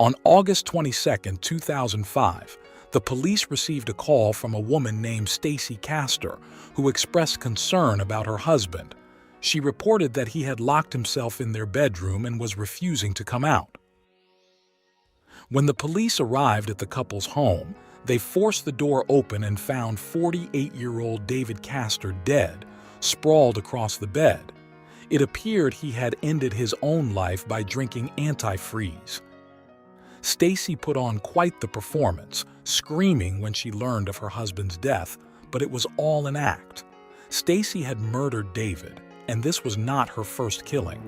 On August 22, 2005, the police received a call from a woman named Stacy Castor, who expressed concern about her husband. She reported that he had locked himself in their bedroom and was refusing to come out. When the police arrived at the couple's home, they forced the door open and found 48-year-old David Castor dead, sprawled across the bed. It appeared he had ended his own life by drinking antifreeze. Stacy put on quite the performance, screaming when she learned of her husband's death, but it was all an act. Stacy had murdered David, and this was not her first killing.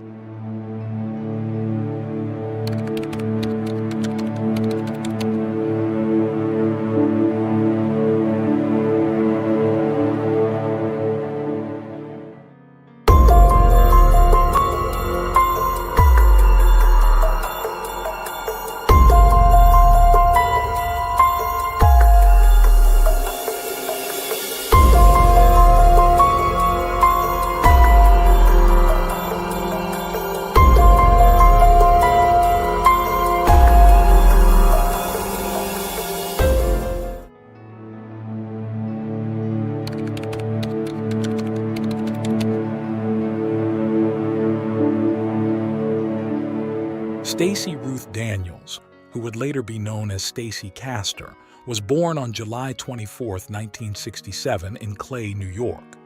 Stacy Ruth Daniels, who would later be known as Stacy Castor, was born on July 24, 1967 in Clay, New York.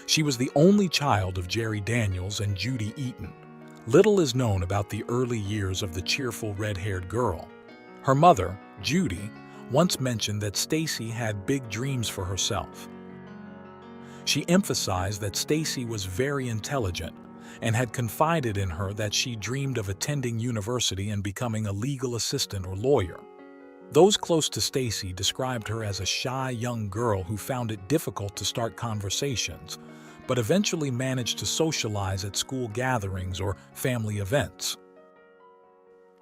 She was the only child of Jerry Daniels and Judy Eaton. Little is known about the early years of the cheerful red-haired girl. Her mother, Judy, once mentioned that Stacy had big dreams for herself. She emphasized that Stacy was very intelligent and had confided in her that she dreamed of attending university and becoming a legal assistant or lawyer. Those close to Stacy described her as a shy young girl who found it difficult to start conversations, but eventually managed to socialize at school gatherings or family events.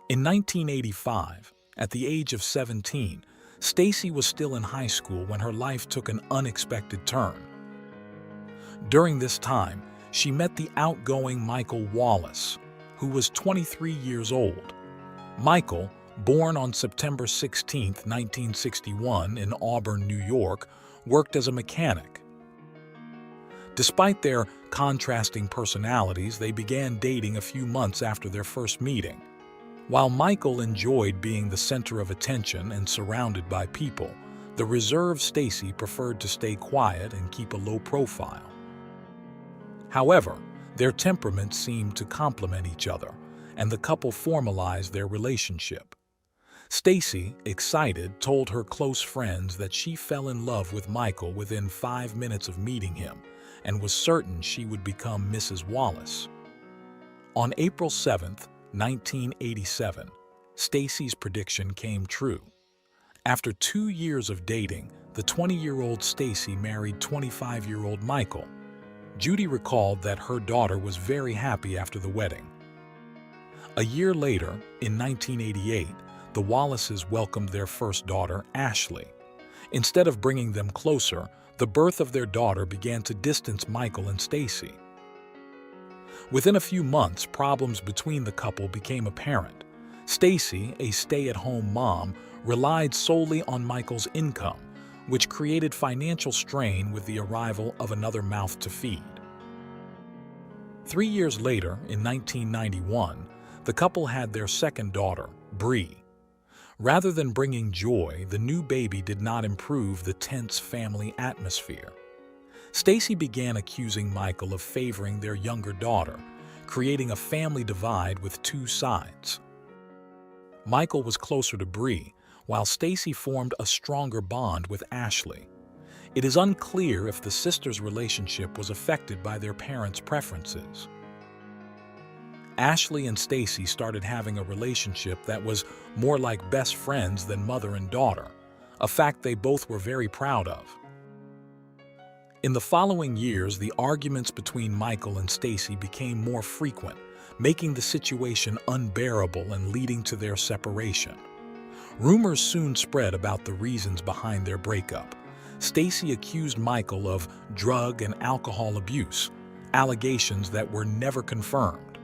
In 1985, at the age of 17, Stacy was still in high school when her life took an unexpected turn. During this time, she met the outgoing Michael Wallace, who was 23 years old. Michael, born on September 16, 1961 in Auburn, New York, worked as a mechanic. Despite their contrasting personalities, they began dating a few months after their first meeting. While Michael enjoyed being the center of attention and surrounded by people, the reserved Stacy preferred to stay quiet and keep a low profile. However, their temperaments seemed to complement each other, and the couple formalized their relationship. Stacy, excited, told her close friends that she fell in love with Michael within 5 minutes of meeting him and was certain she would become Mrs. Wallace. On April 7, 1987, Stacy's prediction came true. After 2 years of dating, the 20-year-old Stacy married 25-year-old Michael. Judy recalled that her daughter was very happy after the wedding. A year later, in 1988, the Wallaces welcomed their first daughter, Ashley. Instead of bringing them closer, the birth of their daughter began to distance Michael and Stacy. Within a few months, problems between the couple became apparent. Stacy, a stay-at-home mom, relied solely on Michael's income, which created financial strain with the arrival of another mouth to feed. 3 years later, in 1991, the couple had their second daughter, Bree. Rather than bringing joy, the new baby did not improve the tense family atmosphere. Stacy began accusing Michael of favoring their younger daughter, creating a family divide with two sides. Michael was closer to Bree, while Stacy formed a stronger bond with Ashley. It is unclear if the sisters' relationship was affected by their parents' preferences. Ashley and Stacy started having a relationship that was more like best friends than mother and daughter, a fact they both were very proud of. In the following years, the arguments between Michael and Stacy became more frequent, making the situation unbearable and leading to their separation. Rumors soon spread about the reasons behind their breakup. Stacy accused Michael of drug and alcohol abuse, allegations that were never confirmed.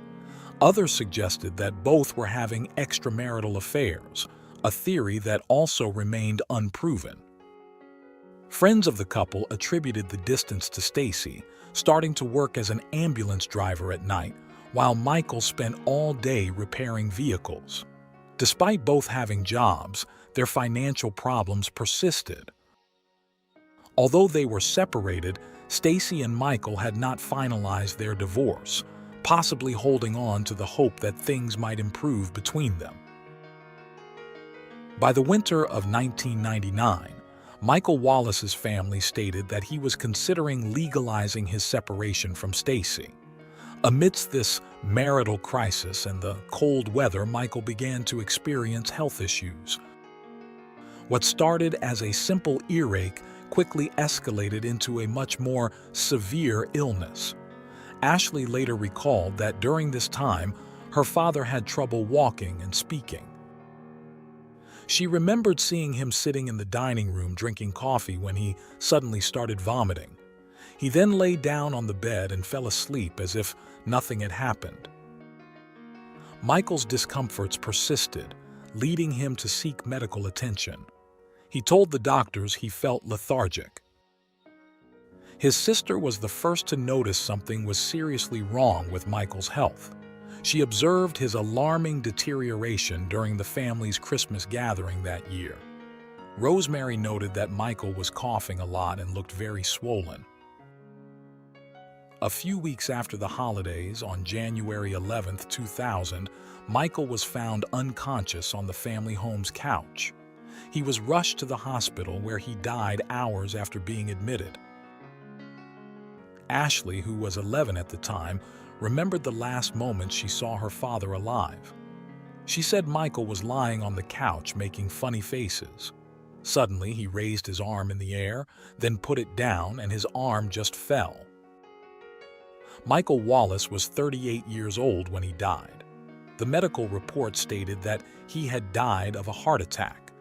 Others suggested that both were having extramarital affairs, a theory that also remained unproven. Friends of the couple attributed the distance to Stacy, starting to work as an ambulance driver at night, while Michael spent all day repairing vehicles. Despite both having jobs, their financial problems persisted. Although they were separated, Stacy and Michael had not finalized their divorce, possibly holding on to the hope that things might improve between them. By the winter of 1999, Michael Wallace's family stated that he was considering legalizing his separation from Stacy. Amidst this marital crisis and the cold weather, Michael began to experience health issues. What started as a simple earache quickly escalated into a much more severe illness. Ashley later recalled that during this time, her father had trouble walking and speaking. She remembered seeing him sitting in the dining room drinking coffee when he suddenly started vomiting. He then lay down on the bed and fell asleep as if nothing had happened. Michael's discomforts persisted, leading him to seek medical attention. He told the doctors he felt lethargic. His sister was the first to notice something was seriously wrong with Michael's health. She observed his alarming deterioration during the family's Christmas gathering that year. Rosemary noted that Michael was coughing a lot and looked very swollen. A few weeks after the holidays, on January 11, 2000, Michael was found unconscious on the family home's couch. He was rushed to the hospital where he died hours after being admitted. Ashley, who was 11 at the time, remembered the last moment she saw her father alive. She said Michael was lying on the couch making funny faces. Suddenly, he raised his arm in the air, then put it down, and his arm just fell. Michael Wallace was 38 years old when he died. The medical report stated that he had died of a heart attack.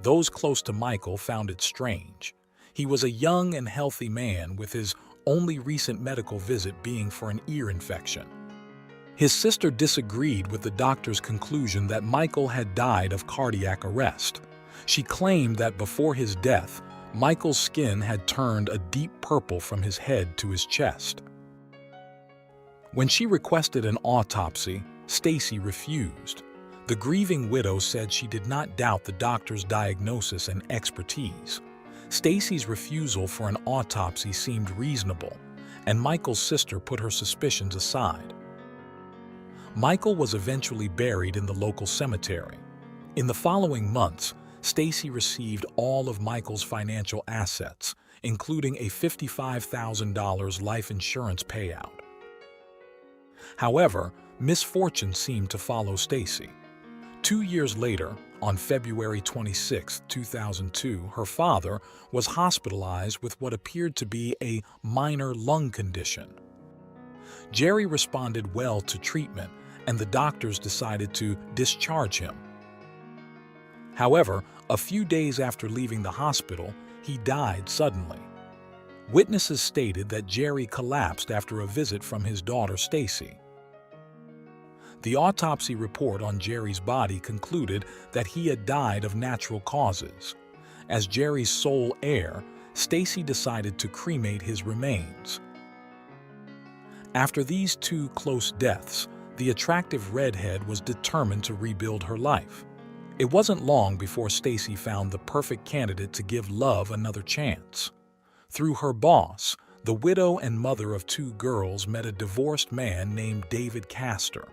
Those close to Michael found it strange. He was a young and healthy man, with his only recent medical visit being for an ear infection. His sister disagreed with the doctor's conclusion that Michael had died of cardiac arrest. She claimed that before his death, Michael's skin had turned a deep purple from his head to his chest. When she requested an autopsy, Stacy refused. The grieving widow said she did not doubt the doctor's diagnosis and expertise. Stacy's refusal for an autopsy seemed reasonable, and Michael's sister put her suspicions aside. Michael was eventually buried in the local cemetery. In the following months, Stacy received all of Michael's financial assets, including a $55,000 life insurance payout. However, misfortune seemed to follow Stacy. 2 years later, on February 26, 2002, her father was hospitalized with what appeared to be a minor lung condition. Jerry responded well to treatment, and the doctors decided to discharge him. However, a few days after leaving the hospital, he died suddenly. Witnesses stated that Jerry collapsed after a visit from his daughter Stacy. The autopsy report on Jerry's body concluded that he had died of natural causes. As Jerry's sole heir, Stacy decided to cremate his remains. After these two close deaths, the attractive redhead was determined to rebuild her life. It wasn't long before Stacy found the perfect candidate to give love another chance. Through her boss, the widow and mother of 2 girls met a divorced man named David Castor.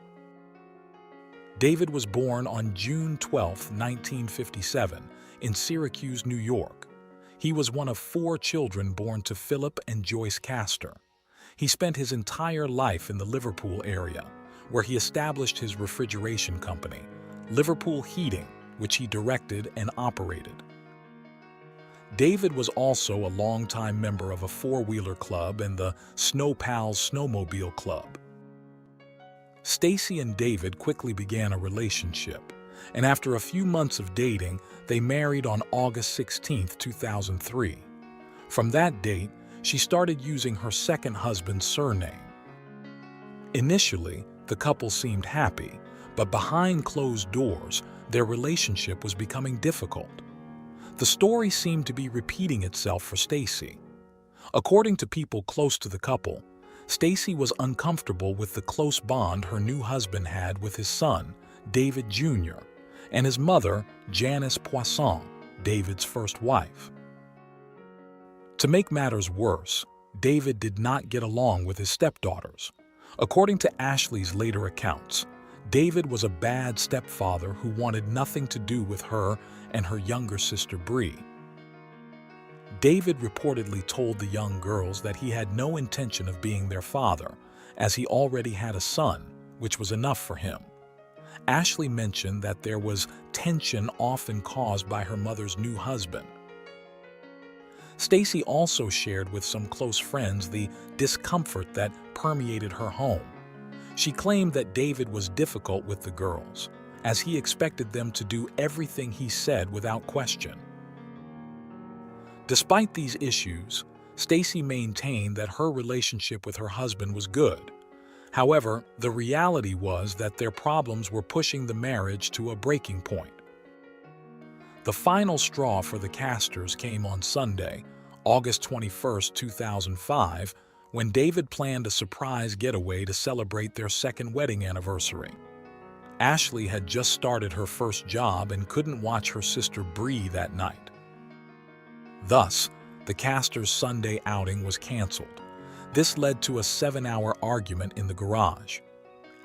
David was born on June 12, 1957, in Syracuse, New York. He was one of 4 children born to Philip and Joyce Castor. He spent his entire life in the Liverpool area, where he established his refrigeration company, Liverpool Heating, which he directed and operated. David was also a longtime member of a 4-wheeler club and the Snow Pals Snowmobile Club. Stacy and David quickly began a relationship, and after a few months of dating, they married on August 16, 2003. From that date, she started using her second husband's surname. Initially, the couple seemed happy, but behind closed doors, their relationship was becoming difficult. The story seemed to be repeating itself for Stacy. According to people close to the couple, Stacy was uncomfortable with the close bond her new husband had with his son, David Jr., and his mother, Janice Poisson, David's first wife. To make matters worse, David did not get along with his stepdaughters. According to Ashley's later accounts, David was a bad stepfather who wanted nothing to do with her and her younger sister Bree. David reportedly told the young girls that he had no intention of being their father, as he already had a son, which was enough for him. Ashley mentioned that there was tension often caused by her mother's new husband. Stacy also shared with some close friends the discomfort that permeated her home. She claimed that David was difficult with the girls, as he expected them to do everything he said without question. Despite these issues, Stacy maintained that her relationship with her husband was good. However, the reality was that their problems were pushing the marriage to a breaking point. The final straw for the Castors came on Sunday, August 21, 2005, when David planned a surprise getaway to celebrate their second wedding anniversary. Ashley had just started her first job and couldn't watch her sister Bree that night. Thus, the Castors' Sunday outing was canceled. This led to a 7-hour argument in the garage.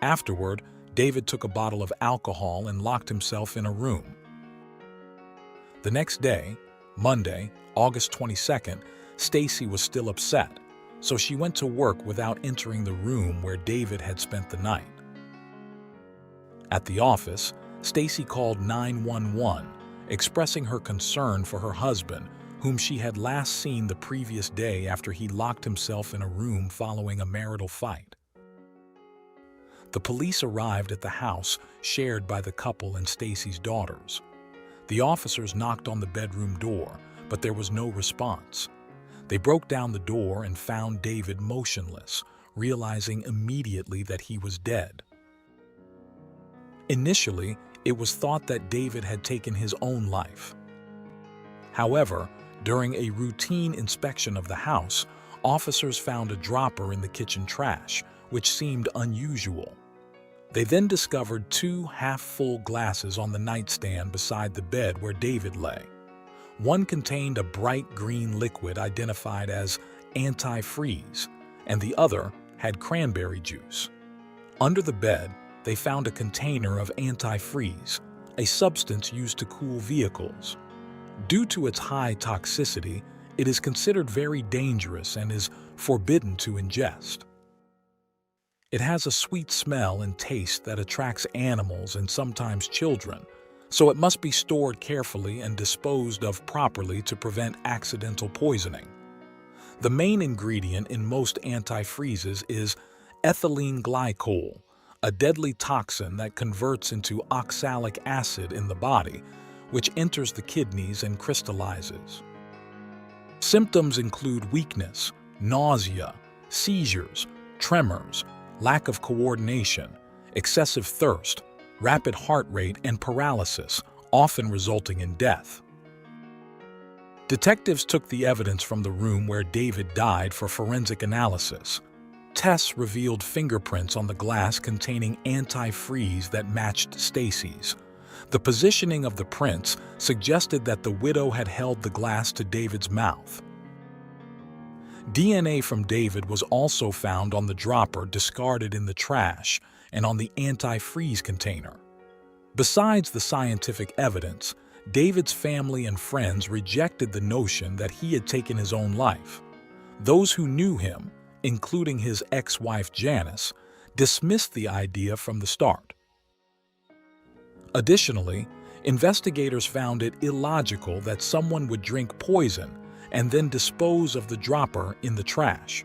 Afterward, David took a bottle of alcohol and locked himself in a room. The next day, Monday, August 22nd, Stacy was still upset, so she went to work without entering the room where David had spent the night. At the office, Stacy called 911, expressing her concern for her husband, whom she had last seen the previous day after he locked himself in a room following a marital fight. The police arrived at the house shared by the couple and Stacy's daughters. The officers knocked on the bedroom door, but there was no response. They broke down the door and found David motionless, realizing immediately that he was dead. Initially, it was thought that David had taken his own life. However, during a routine inspection of the house, officers found a dropper in the kitchen trash, which seemed unusual. They then discovered 2 half-full glasses on the nightstand beside the bed where David lay. One contained a bright green liquid identified as antifreeze, and the other had cranberry juice. Under the bed, they found a container of antifreeze, a substance used to cool vehicles. Due to its high toxicity, it is considered very dangerous and is forbidden to ingest. It has a sweet smell and taste that attracts animals and sometimes children, so it must be stored carefully and disposed of properly to prevent accidental poisoning. The main ingredient in most antifreezes is ethylene glycol, a deadly toxin that converts into oxalic acid in the body, which enters the kidneys and crystallizes. Symptoms include weakness, nausea, seizures, tremors, lack of coordination, excessive thirst, rapid heart rate, and paralysis, often resulting in death. Detectives took the evidence from the room where David died for forensic analysis. Tests revealed fingerprints on the glass containing antifreeze that matched Stacy's. The positioning of the prints suggested that the widow had held the glass to David's mouth. DNA from David was also found on the dropper discarded in the trash and on the antifreeze container. Besides the scientific evidence, David's family and friends rejected the notion that he had taken his own life. Those who knew him, including his ex-wife Janice, dismissed the idea from the start. Additionally, investigators found it illogical that someone would drink poison and then dispose of the dropper in the trash.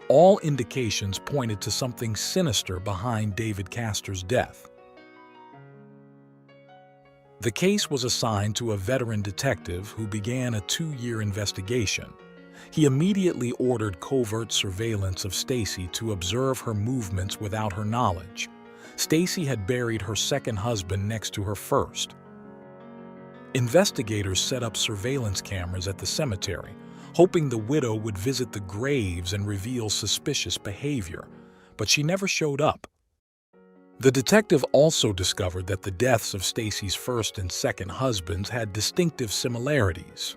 All indications pointed to something sinister behind David Castor's death. The case was assigned to a veteran detective who began a 2-year investigation. He immediately ordered covert surveillance of Stacy to observe her movements without her knowledge. Stacy had buried her second husband next to her first. Investigators set up surveillance cameras at the cemetery, hoping the widow would visit the graves and reveal suspicious behavior, but she never showed up. The detective also discovered that the deaths of Stacy's first and second husbands had distinctive similarities.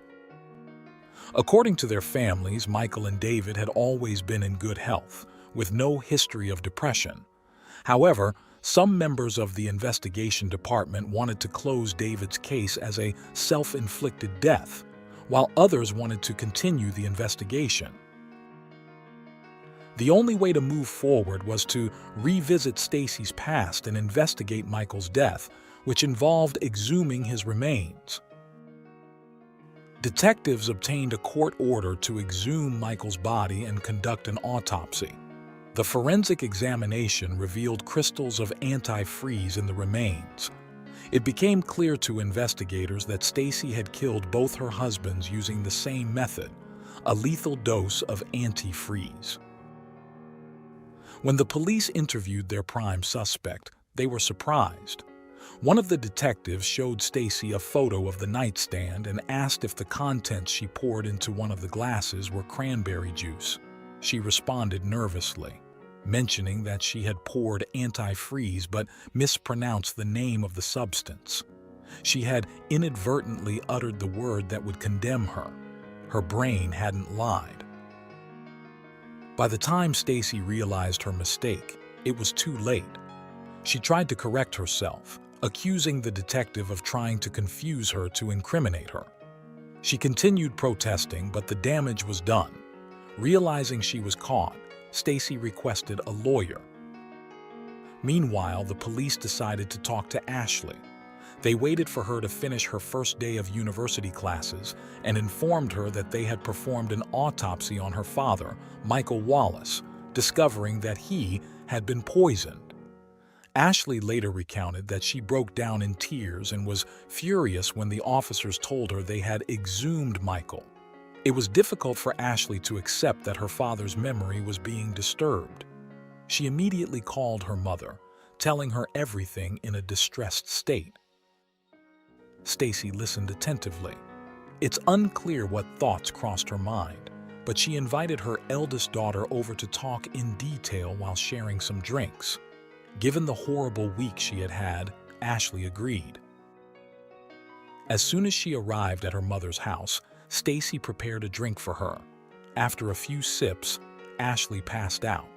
According to their families, Michael and David had always been in good health, with no history of depression. However, some members of the investigation department wanted to close David's case as a self-inflicted death, while others wanted to continue the investigation. The only way to move forward was to revisit Stacy's past and investigate Michael's death, which involved exhuming his remains. Detectives obtained a court order to exhume Michael's body and conduct an autopsy. The forensic examination revealed crystals of antifreeze in the remains. It became clear to investigators that Stacy had killed both her husbands using the same method, a lethal dose of antifreeze. When the police interviewed their prime suspect, they were surprised. One of the detectives showed Stacy a photo of the nightstand and asked if the contents she poured into one of the glasses were cranberry juice. She responded nervously, mentioning that she had poured antifreeze but mispronounced the name of the substance. She had inadvertently uttered the word that would condemn her. Her brain hadn't lied. By the time Stacy realized her mistake, it was too late. She tried to correct herself, accusing the detective of trying to confuse her to incriminate her. She continued protesting, but the damage was done. Realizing she was caught, Stacy requested a lawyer. Meanwhile, the police decided to talk to Ashley. They waited for her to finish her first day of university classes and informed her that they had performed an autopsy on her father, Michael Wallace, discovering that he had been poisoned. Ashley later recounted that she broke down in tears and was furious when the officers told her they had exhumed Michael. It was difficult for Ashley to accept that her father's memory was being disturbed. She immediately called her mother, telling her everything in a distressed state. Stacy listened attentively. It's unclear what thoughts crossed her mind, but she invited her eldest daughter over to talk in detail while sharing some drinks. Given the horrible week she had had, Ashley agreed. As soon as she arrived at her mother's house, Stacy prepared a drink for her. After a few sips, Ashley passed out.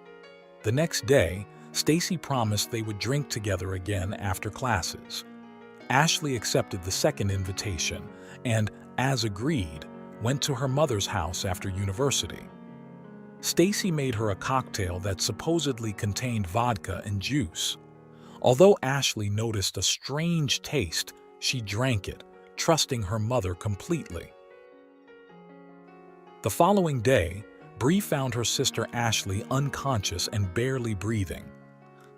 The next day, Stacy promised they would drink together again after classes. Ashley accepted the second invitation and, as agreed, went to her mother's house after university. Stacy made her a cocktail that supposedly contained vodka and juice. Although Ashley noticed a strange taste, she drank it, trusting her mother completely. The following day, Bree found her sister Ashley unconscious and barely breathing.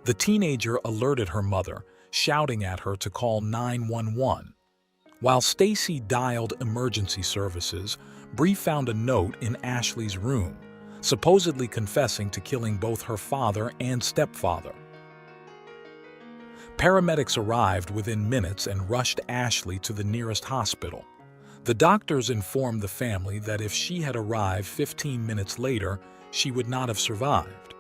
The teenager alerted her mother, shouting at her to call 911. While Stacy dialed emergency services, Bree found a note in Ashley's room, supposedly confessing to killing both her father and stepfather. Paramedics arrived within minutes and rushed Ashley to the nearest hospital. The doctors informed the family that if she had arrived 15 minutes later, she would not have survived.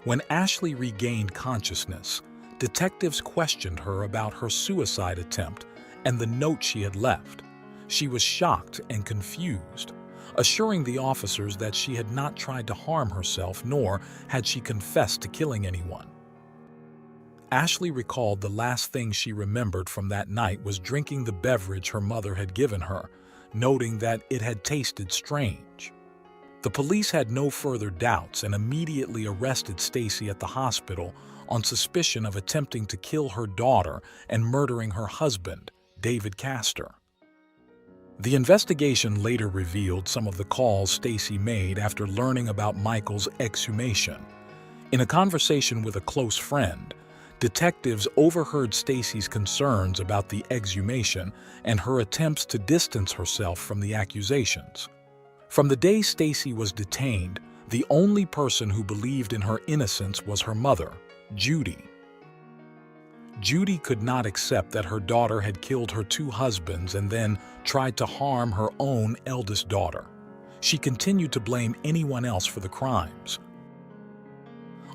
When Ashley regained consciousness, detectives questioned her about her suicide attempt and the note she had left. She was shocked and confused, assuring the officers that she had not tried to harm herself nor had she confessed to killing anyone. Ashley recalled the last thing she remembered from that night was drinking the beverage her mother had given her, noting that it had tasted strange. The police had no further doubts and immediately arrested Stacy at the hospital on suspicion of attempting to kill her daughter and murdering her husband, David Castor. The investigation later revealed some of the calls Stacy made after learning about Michael's exhumation. In a conversation with a close friend, detectives overheard Stacy's concerns about the exhumation and her attempts to distance herself from the accusations. From the day Stacy was detained, the only person who believed in her innocence was her mother, Judy. Judy could not accept that her daughter had killed her two husbands and then tried to harm her own eldest daughter. She continued to blame anyone else for the crimes.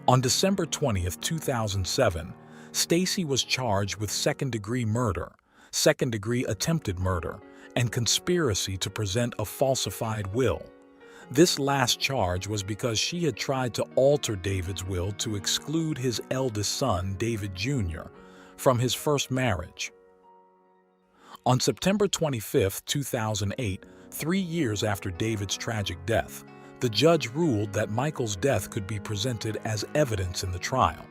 On December 20, 2007, Stacy was charged with second-degree murder, second-degree attempted murder, and conspiracy to present a falsified will. This last charge was because she had tried to alter David's will to exclude his eldest son, David Jr., from his first marriage. On September 25, 2008, 3 years after David's tragic death, the judge ruled that Michael's death could be presented as evidence in the trial.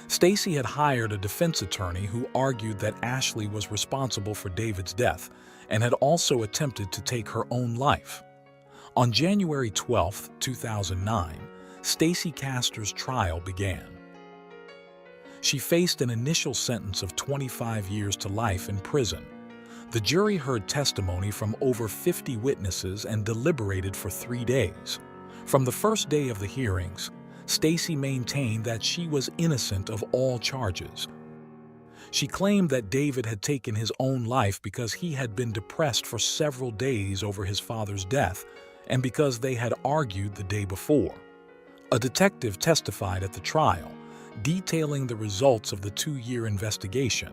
Stacy had hired a defense attorney who argued that Ashley was responsible for David's death and had also attempted to take her own life. On January 12, 2009, Stacy Castor's trial began. She faced an initial sentence of 25 years to life in prison. The jury heard testimony from over 50 witnesses and deliberated for 3 days. From the first day of the hearings, Stacy maintained that she was innocent of all charges. She claimed that David had taken his own life because he had been depressed for several days over his father's death and because they had argued the day before. A detective testified at the trial, detailing the results of the 2-year investigation.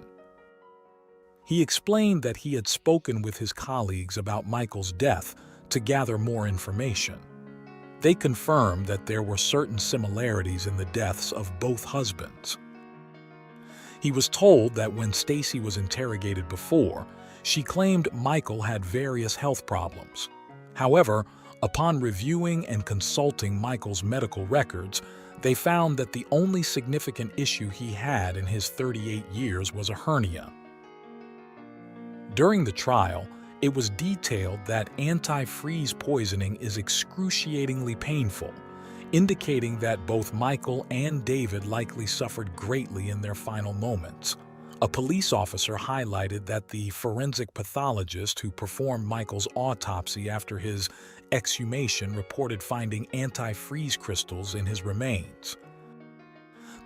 He explained that he had spoken with his colleagues about Michael's death to gather more information. They confirmed that there were certain similarities in the deaths of both husbands. He was told that when Stacy was interrogated before, she claimed Michael had various health problems. However, upon reviewing and consulting Michael's medical records, they found that the only significant issue he had in his 38 years was a hernia. During the trial, it was detailed that antifreeze poisoning is excruciatingly painful, indicating that both Michael and David likely suffered greatly in their final moments. A police officer highlighted that the forensic pathologist who performed Michael's autopsy after his exhumation reported finding antifreeze crystals in his remains.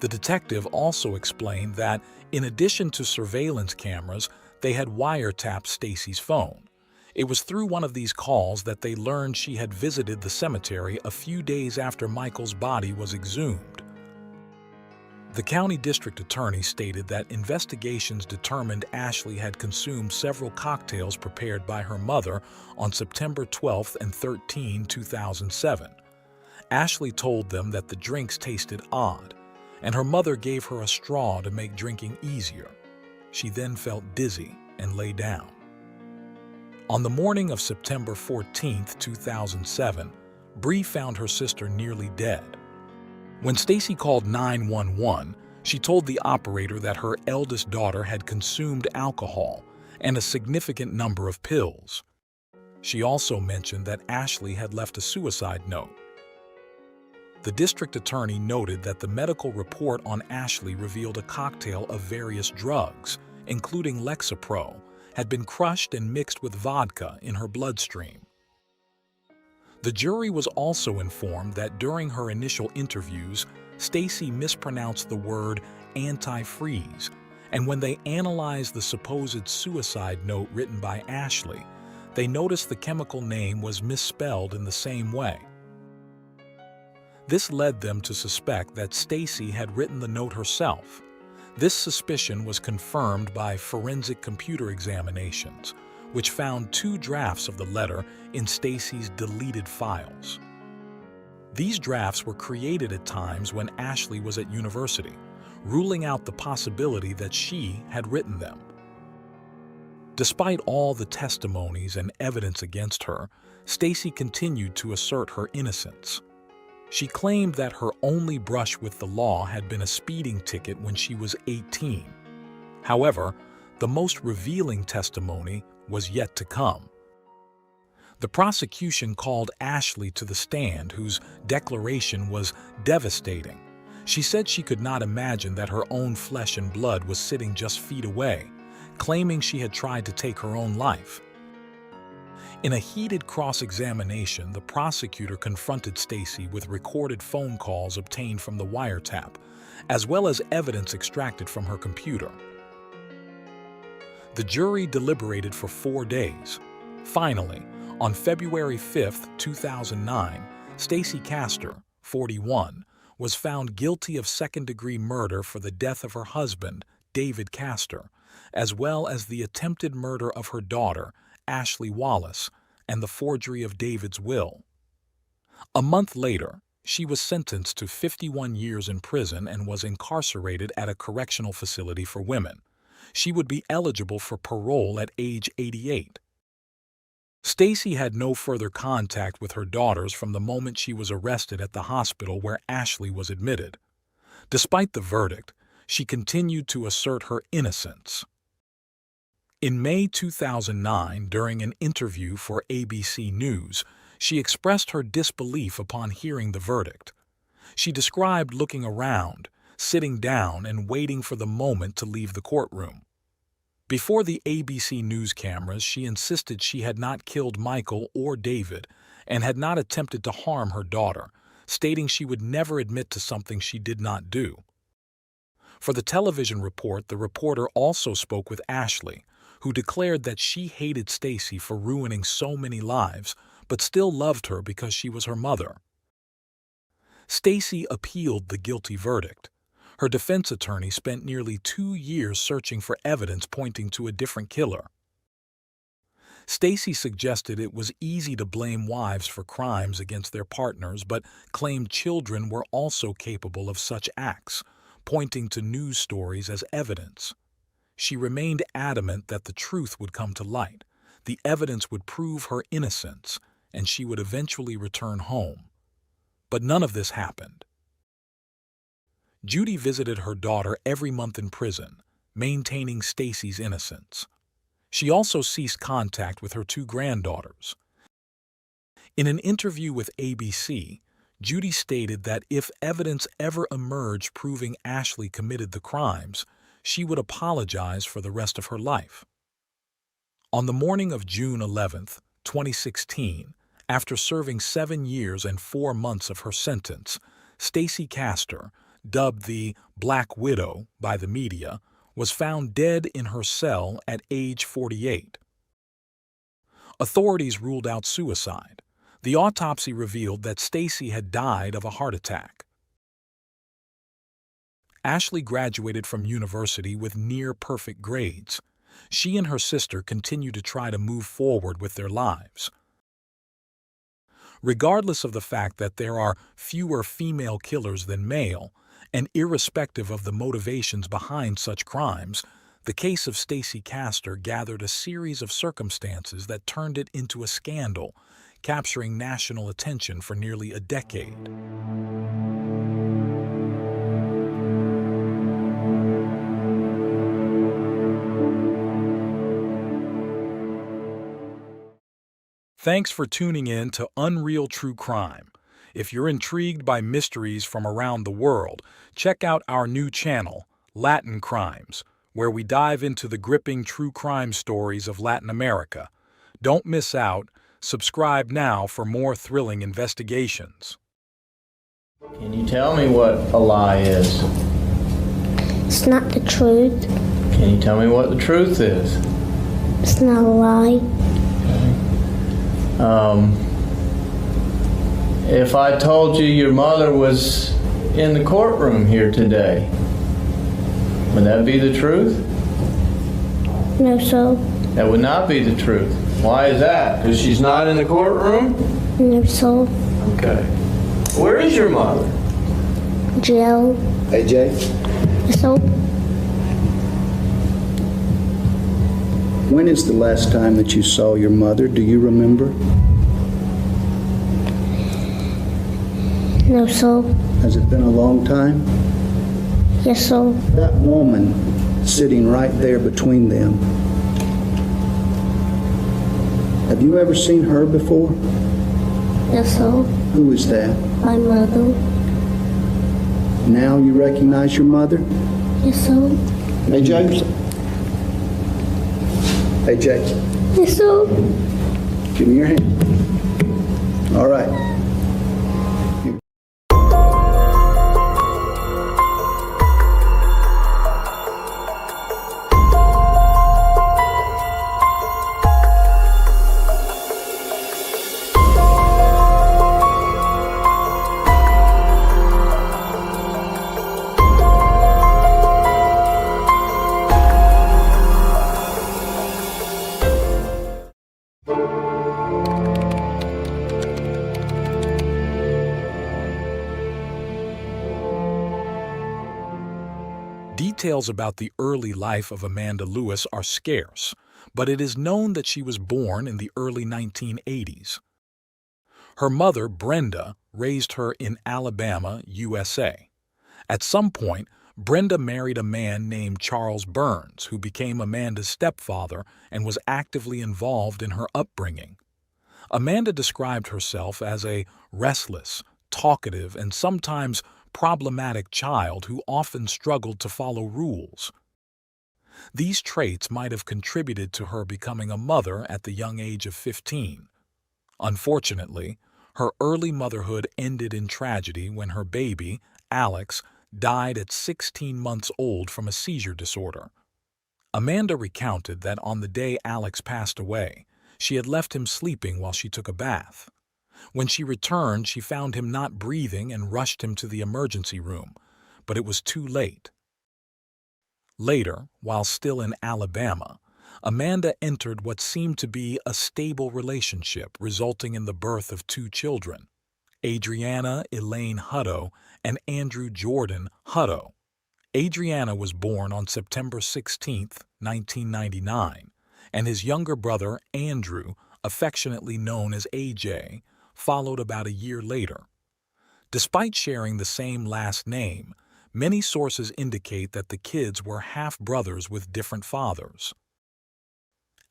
The detective also explained that, in addition to surveillance cameras, they had wiretapped Stacy's phone. It was through one of these calls that they learned she had visited the cemetery a few days after Michael's body was exhumed. The county district attorney stated that investigations determined Ashley had consumed several cocktails prepared by her mother on September 12 and 13, 2007. Ashley told them that the drinks tasted odd, and her mother gave her a straw to make drinking easier. She then felt dizzy and lay down. On the morning of September 14, 2007, Bree found her sister nearly dead. When Stacy called 911, she told the operator that her eldest daughter had consumed alcohol and a significant number of pills. She also mentioned that Ashley had left a suicide note. The district attorney noted that the medical report on Ashley revealed a cocktail of various drugs, including Lexapro, had been crushed and mixed with vodka in her bloodstream. The jury was also informed that during her initial interviews, Stacy mispronounced the word antifreeze, and when they analyzed the supposed suicide note written by Ashley, they noticed the chemical name was misspelled in the same way. This led them to suspect that Stacy had written the note herself. This suspicion was confirmed by forensic computer examinations, which found 2 drafts of the letter in Stacy's deleted files. These drafts were created at times when Ashley was at university, ruling out the possibility that she had written them. Despite all the testimonies and evidence against her, Stacy continued to assert her innocence. She claimed that her only brush with the law had been a speeding ticket when she was 18. However, the most revealing testimony was yet to come. The prosecution called Ashley to the stand, whose declaration was devastating. She said she could not imagine that her own flesh and blood was sitting just feet away, claiming she had tried to take her own life. In a heated cross-examination, the prosecutor confronted Stacy with recorded phone calls obtained from the wiretap, as well as evidence extracted from her computer. The jury deliberated for 4 days. Finally, on February 5, 2009, Stacy Castor, 41, was found guilty of second-degree murder for the death of her husband, David Castor, as well as the attempted murder of her daughter, Ashley Wallace, and the forgery of David's will. A month later, she was sentenced to 51 years in prison and was incarcerated at a correctional facility for women. She would be eligible for parole at age 88. Stacy had no further contact with her daughters from the moment she was arrested at the hospital where Ashley was admitted. Despite the verdict, she continued to assert her innocence. In May 2009, during an interview for ABC News, she expressed her disbelief upon hearing the verdict. She described looking around, sitting down, and waiting for the moment to leave the courtroom. Before the ABC News cameras, she insisted she had not killed Michael or David and had not attempted to harm her daughter, stating she would never admit to something she did not do. For the television report, the reporter also spoke with Ashley, who declared that she hated Stacy for ruining so many lives, but still loved her because she was her mother. Stacy appealed the guilty verdict. Her defense attorney spent nearly 2 years searching for evidence pointing to a different killer. Stacy suggested it was easy to blame wives for crimes against their partners, but claimed children were also capable of such acts, pointing to news stories as evidence. She remained adamant that the truth would come to light, the evidence would prove her innocence, and she would eventually return home. But none of this happened. Judy visited her daughter every month in prison, maintaining Stacy's innocence. She also ceased contact with her 2 granddaughters. In an interview with ABC, Judy stated that if evidence ever emerged proving Ashley committed the crimes, she would apologize for the rest of her life. On the morning of June 11, 2016, after serving 7 years and 4 months of her sentence, Stacy Castor, dubbed the Black Widow by the media, was found dead in her cell at age 48. Authorities ruled out suicide. The autopsy revealed that Stacy had died of a heart attack. Ashley graduated from university with near-perfect grades. She and her sister continue to try to move forward with their lives. Regardless of the fact that there are fewer female killers than male, and irrespective of the motivations behind such crimes, the case of Stacy Castor gathered a series of circumstances that turned it into a scandal, capturing national attention for nearly a decade. Thanks for tuning in to Unreal True Crime. If you're intrigued by mysteries from around the world, check out our new channel, Latin Crimes, where we dive into the gripping true crime stories of Latin America. Don't miss out. Subscribe now for more thrilling investigations. Can you tell me what a lie is? It's not the truth. Can you tell me what the truth is? It's not a lie. If I told you your mother was in the courtroom here today, would that be the truth? No, so. That would not be the truth. Why is that? Because she's not in the courtroom? No, so. Okay. Where is your mother? Jail. AJ, So. when is the last time that you saw your mother? Do you remember? No, so. Has it been a long time? Yes, so. That woman sitting right there between them, have you ever seen her before? Yes, so. Who is that? My mother. Now you recognize your mother? Yes, so. AJ? AJ, Yes, so. Give me your hand. All right. Details about the early life of Amanda Lewis are scarce, but it is known that she was born in the early 1980s. Her mother, Brenda, raised her in Alabama, USA. At some point, Brenda married a man named Charles Burns, who became Amanda's stepfather and was actively involved in her upbringing. Amanda described herself as a restless, talkative, and sometimes problematic child who often struggled to follow rules. These traits might have contributed to her becoming a mother at the young age of 15. Unfortunately, her early motherhood ended in tragedy when her baby, Alex, died at 16 months old from a seizure disorder. Amanda recounted that on the day Alex passed away, she had left him sleeping while she took a bath. When she returned, she found him not breathing and rushed him to the emergency room, but it was too late. Later, while still in Alabama, Amanda entered what seemed to be a stable relationship, resulting in the birth of 2 children, Adriana Elaine Hutto and Andrew Jordan Hutto. Adriana was born on September 16, 1999, and his younger brother, Andrew, affectionately known as AJ, followed about a year later. Despite sharing the same last name, many sources indicate that the kids were half-brothers with different fathers.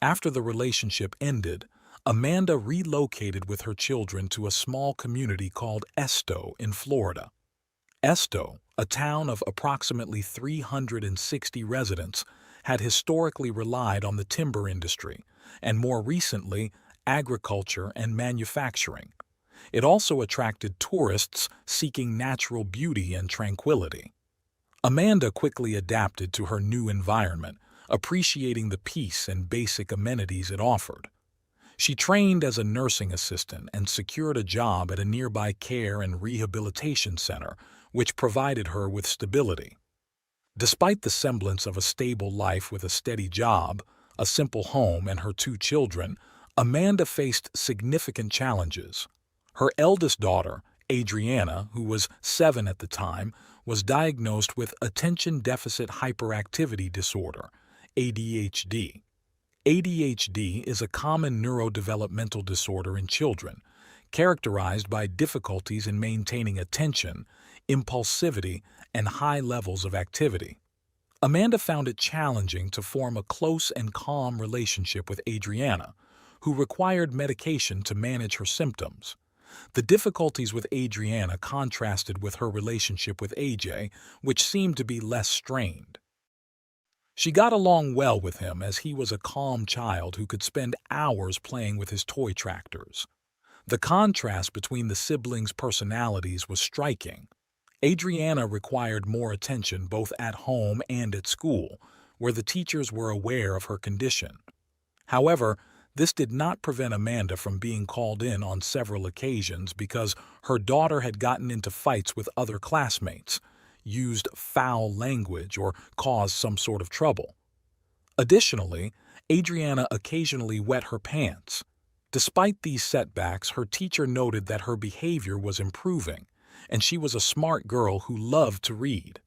After the relationship ended, Amanda relocated with her children to a small community called Esto in Florida. Esto, a town of approximately 360 residents, had historically relied on the timber industry, and more recently, agriculture and manufacturing. It also attracted tourists seeking natural beauty and tranquility. Amanda quickly adapted to her new environment, appreciating the peace and basic amenities it offered. She trained as a nursing assistant and secured a job at a nearby care and rehabilitation center, which provided her with stability. Despite the semblance of a stable life with a steady job, a simple home, and her 2 children, Amanda faced significant challenges. Her eldest daughter, Adriana, who was 7 at the time, was diagnosed with attention deficit hyperactivity disorder, ADHD. ADHD is a common neurodevelopmental disorder in children, characterized by difficulties in maintaining attention, impulsivity, and high levels of activity. Amanda found it challenging to form a close and calm relationship with Adriana, who required medication to manage her symptoms. The difficulties with Adriana contrasted with her relationship with AJ, which seemed to be less strained. She got along well with him as he was a calm child who could spend hours playing with his toy tractors. The contrast between the siblings' personalities was striking. Adriana required more attention both at home and at school, where the teachers were aware of her condition. However, this did not prevent Amanda from being called in on several occasions because her daughter had gotten into fights with other classmates, used foul language, or caused some sort of trouble. Additionally, Adriana occasionally wet her pants. Despite these setbacks, her teacher noted that her behavior was improving, and she was a smart girl who loved to read.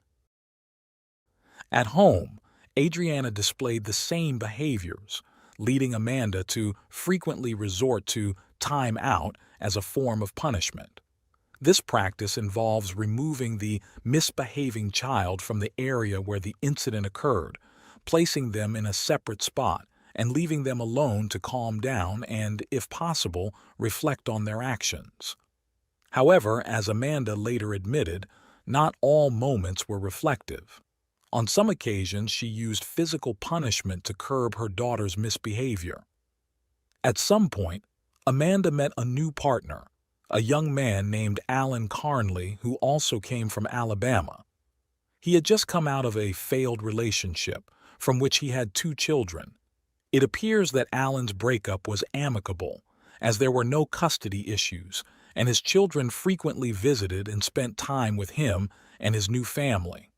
At home, Adriana displayed the same behaviors, leading Amanda to frequently resort to time out as a form of punishment. This practice involves removing the misbehaving child from the area where the incident occurred, placing them in a separate spot, and leaving them alone to calm down and, if possible, reflect on their actions. However, as Amanda later admitted, not all moments were reflective. On some occasions, she used physical punishment to curb her daughter's misbehavior. At some point, Amanda met a new partner, a young man named Alan Carnley who also came from Alabama. He had just come out of a failed relationship, from which he had 2 children. It appears that Alan's breakup was amicable, as there were no custody issues, and his children frequently visited and spent time with him and his new family.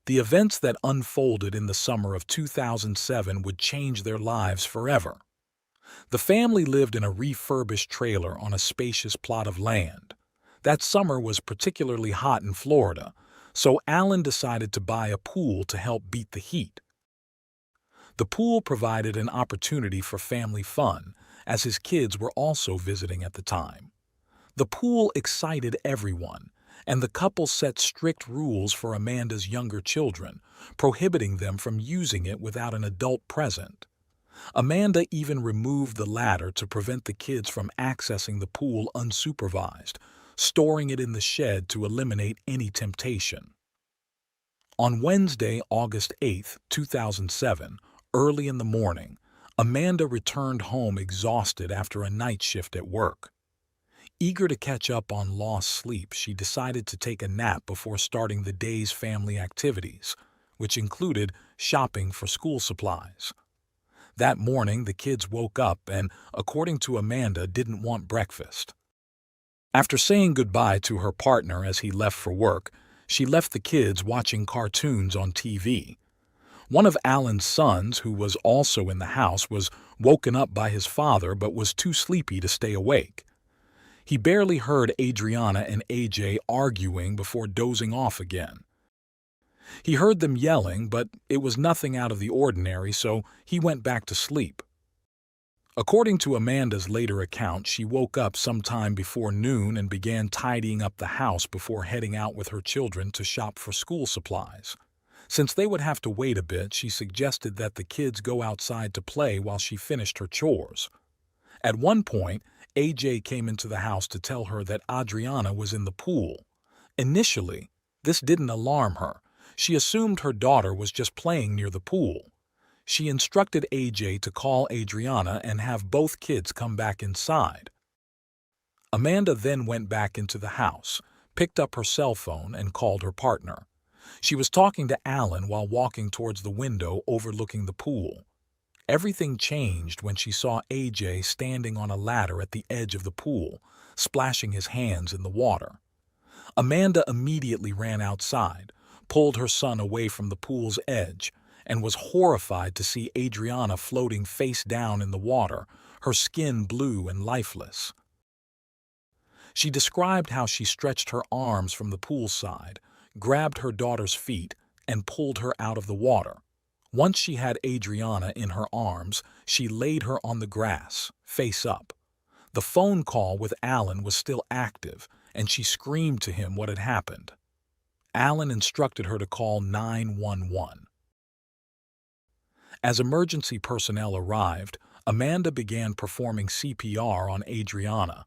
The events that unfolded in the summer of 2007 would change their lives forever. The family lived in a refurbished trailer on a spacious plot of land. That summer was particularly hot in Florida, so Alan decided to buy a pool to help beat the heat. The pool provided an opportunity for family fun, as his kids were also visiting at the time. The pool excited everyone, and the couple set strict rules for Amanda's younger children, prohibiting them from using it without an adult present. Amanda even removed the ladder to prevent the kids from accessing the pool unsupervised, storing it in the shed to eliminate any temptation. On Wednesday, August 8, 2007, early in the morning, Amanda returned home exhausted after a night shift at work. Eager to catch up on lost sleep, she decided to take a nap before starting the day's family activities, which included shopping for school supplies. That morning, the kids woke up and, according to Amanda, didn't want breakfast. After saying goodbye to her partner as he left for work, she left the kids watching cartoons on TV. One of Alan's sons, who was also in the house, was woken up by his father but was too sleepy to stay awake. He barely heard Adriana and AJ arguing before dozing off again. He heard them yelling, but it was nothing out of the ordinary, so he went back to sleep. According to Amanda's later account, she woke up sometime before noon and began tidying up the house before heading out with her children to shop for school supplies. Since they would have to wait a bit, she suggested that the kids go outside to play while she finished her chores. At one point, AJ came into the house to tell her that Adriana was in the pool. Initially, this didn't alarm her. She assumed her daughter was just playing near the pool. She instructed AJ to call Adriana and have both kids come back inside. Amanda then went back into the house, picked up her cell phone, and called her partner. She was talking to Alan while walking towards the window overlooking the pool. Everything changed when she saw AJ standing on a ladder at the edge of the pool, splashing his hands in the water. Amanda immediately ran outside, pulled her son away from the pool's edge, and was horrified to see Adriana floating face down in the water, her skin blue and lifeless. She described how she stretched her arms from the poolside, grabbed her daughter's feet, and pulled her out of the water. Once she had Adriana in her arms, she laid her on the grass, face up. The phone call with Alan was still active, and she screamed to him what had happened. Alan instructed her to call 911. As emergency personnel arrived, Amanda began performing CPR on Adriana,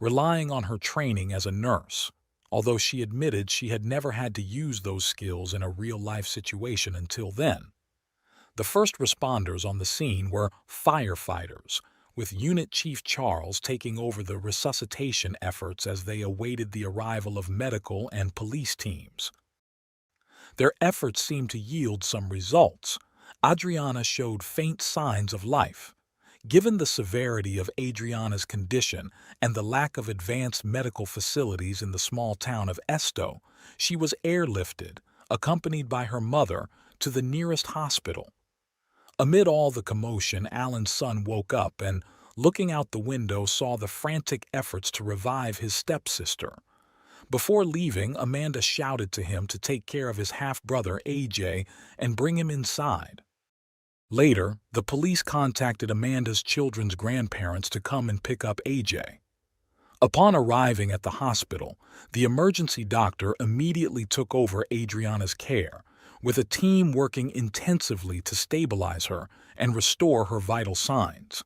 relying on her training as a nurse, although she admitted she had never had to use those skills in a real-life situation until then. The first responders on the scene were firefighters, with Unit Chief Charles taking over the resuscitation efforts as they awaited the arrival of medical and police teams. Their efforts seemed to yield some results. Adriana showed faint signs of life. Given the severity of Adriana's condition and the lack of advanced medical facilities in the small town of Esto, she was airlifted, accompanied by her mother, to the nearest hospital. Amid all the commotion, Alan's son woke up and, looking out the window, saw the frantic efforts to revive his stepsister. Before leaving, Amanda shouted to him to take care of his half-brother, AJ, and bring him inside. Later, the police contacted Amanda's children's grandparents to come and pick up AJ. Upon arriving at the hospital, the emergency doctor immediately took over Adriana's care, with a team working intensively to stabilize her and restore her vital signs.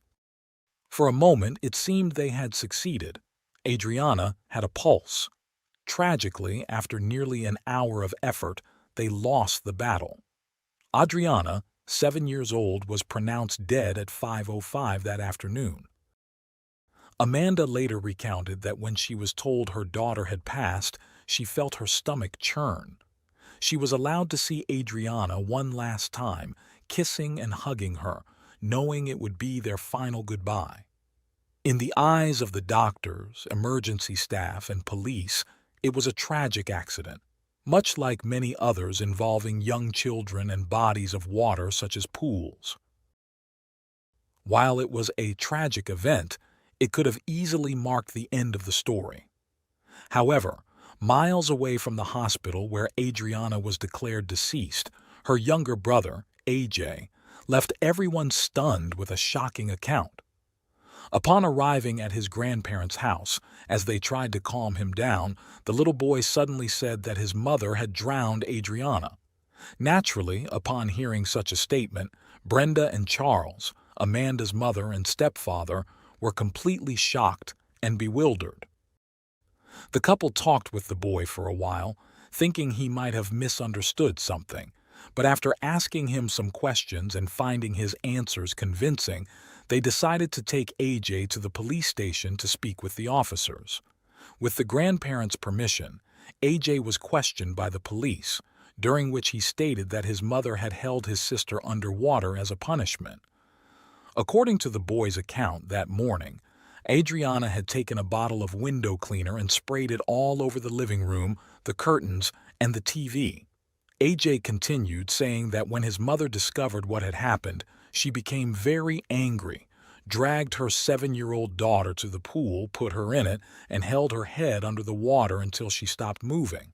For a moment, it seemed they had succeeded. Adriana had a pulse. Tragically, after nearly an hour of effort, they lost the battle. Adriana, 7 years old, was pronounced dead at 5:05 that afternoon. Amanda later recounted that when she was told her daughter had passed, she felt her stomach churn. She was allowed to see Adriana one last time, kissing and hugging her, knowing it would be their final goodbye. In the eyes of the doctors, emergency staff, and police, it was a tragic accident, much like many others involving young children and bodies of water such as pools. While it was a tragic event, it could have easily marked the end of the story. However, miles away from the hospital where Adriana was declared deceased, her younger brother, AJ, left everyone stunned with a shocking account. Upon arriving at his grandparents' house, as they tried to calm him down, the little boy suddenly said that his mother had drowned Adriana. Naturally, upon hearing such a statement, Brenda and Charles, Amanda's mother and stepfather, were completely shocked and bewildered. The couple talked with the boy for a while, thinking he might have misunderstood something, but after asking him some questions and finding his answers convincing, they decided to take AJ to the police station to speak with the officers. With the grandparents' permission, AJ was questioned by the police, during which he stated that his mother had held his sister underwater as a punishment. According to the boy's account that morning, Adriana had taken a bottle of window cleaner and sprayed it all over the living room, the curtains, and the TV. AJ continued, saying that when his mother discovered what had happened, she became very angry, dragged her 7-year-old daughter to the pool, put her in it, and held her head under the water until she stopped moving.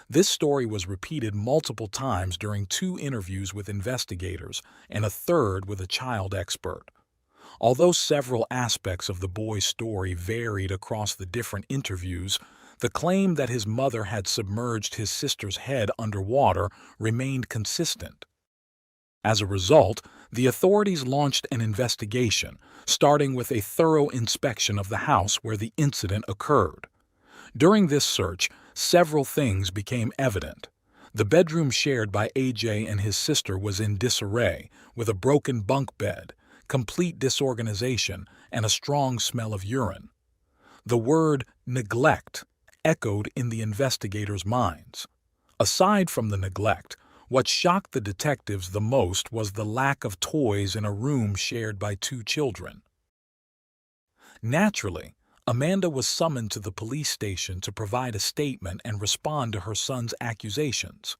This story was repeated multiple times during 2 interviews with investigators and a third with a child expert. Although several aspects of the boy's story varied across the different interviews, the claim that his mother had submerged his sister's head underwater remained consistent. As a result, the authorities launched an investigation, starting with a thorough inspection of the house where the incident occurred. During this search, several things became evident. The bedroom shared by AJ and his sister was in disarray, with a broken bunk bed, complete disorganization, and a strong smell of urine. The word neglect echoed in the investigators' minds. Aside from the neglect, what shocked the detectives the most was the lack of toys in a room shared by 2 children. Naturally, Amanda was summoned to the police station to provide a statement and respond to her son's accusations.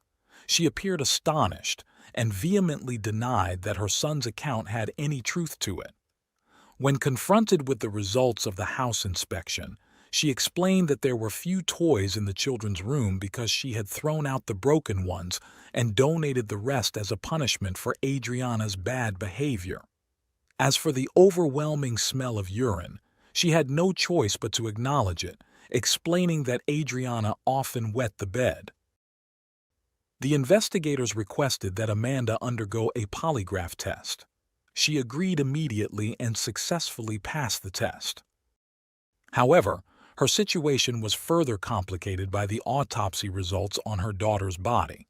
She appeared astonished and vehemently denied that her son's account had any truth to it. When confronted with the results of the house inspection, she explained that there were few toys in the children's room because she had thrown out the broken ones and donated the rest as a punishment for Adriana's bad behavior. As for the overwhelming smell of urine, she had no choice but to acknowledge it, explaining that Adriana often wet the bed. The investigators requested that Amanda undergo a polygraph test. She agreed immediately and successfully passed the test. However, her situation was further complicated by the autopsy results on her daughter's body.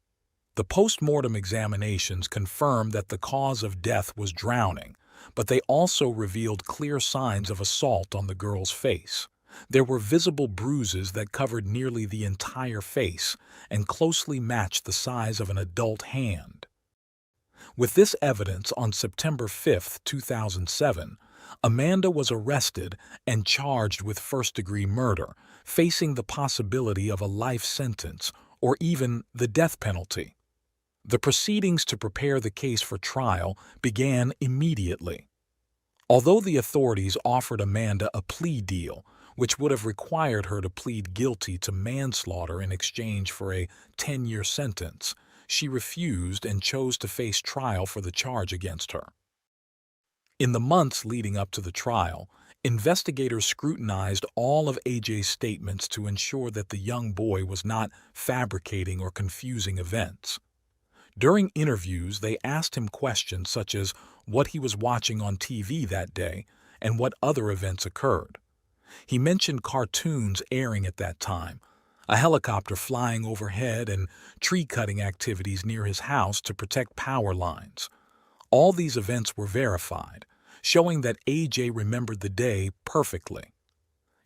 The post-mortem examinations confirmed that the cause of death was drowning, but they also revealed clear signs of assault on the girl's face. There were visible bruises that covered nearly the entire face and closely matched the size of an adult hand. With this evidence, on September 5, 2007, Amanda was arrested and charged with first-degree murder, facing the possibility of a life sentence or even the death penalty. The proceedings to prepare the case for trial began immediately. Although the authorities offered Amanda a plea deal, which would have required her to plead guilty to manslaughter in exchange for a 10-year sentence, she refused and chose to face trial for the charge against her. In the months leading up to the trial, investigators scrutinized all of AJ's statements to ensure that the young boy was not fabricating or confusing events. During interviews, they asked him questions such as what he was watching on TV that day and what other events occurred. He mentioned cartoons airing at that time, a helicopter flying overhead, and tree-cutting activities near his house to protect power lines. All these events were verified, showing that AJ remembered the day perfectly.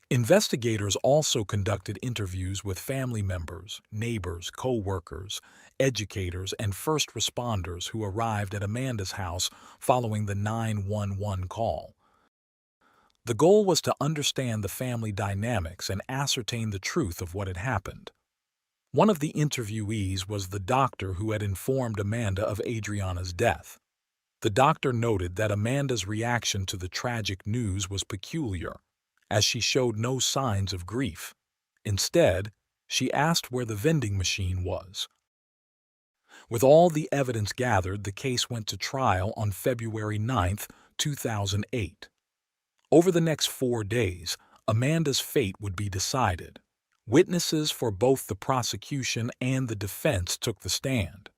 Investigators also conducted interviews with family members, neighbors, co-workers, educators, and first responders who arrived at Amanda's house following the 911 call. The goal was to understand the family dynamics and ascertain the truth of what had happened. One of the interviewees was the doctor who had informed Amanda of Adriana's death. The doctor noted that Amanda's reaction to the tragic news was peculiar, as she showed no signs of grief. Instead, she asked where the vending machine was. With all the evidence gathered, the case went to trial on February 9, 2008. Over the next 4 days, Amanda's fate would be decided. Witnesses for both the prosecution and the defense took the stand.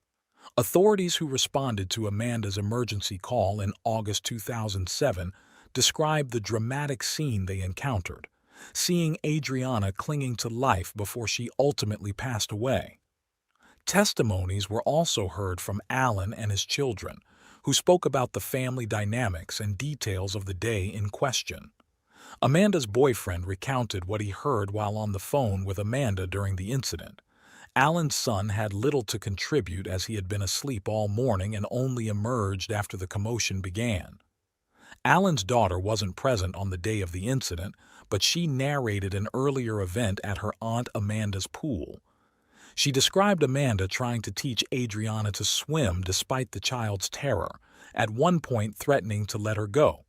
Authorities who responded to Amanda's emergency call in August 2007 described the dramatic scene they encountered, seeing Adriana clinging to life before she ultimately passed away. Testimonies were also heard from Alan and his children, who spoke about the family dynamics and details of the day in question. Amanda's boyfriend recounted what he heard while on the phone with Amanda during the incident. Alan's son had little to contribute as he had been asleep all morning and only emerged after the commotion began. Alan's daughter wasn't present on the day of the incident, but she narrated an earlier event at her aunt Amanda's pool. She described Amanda trying to teach Adriana to swim despite the child's terror, at one point threatening to let her go.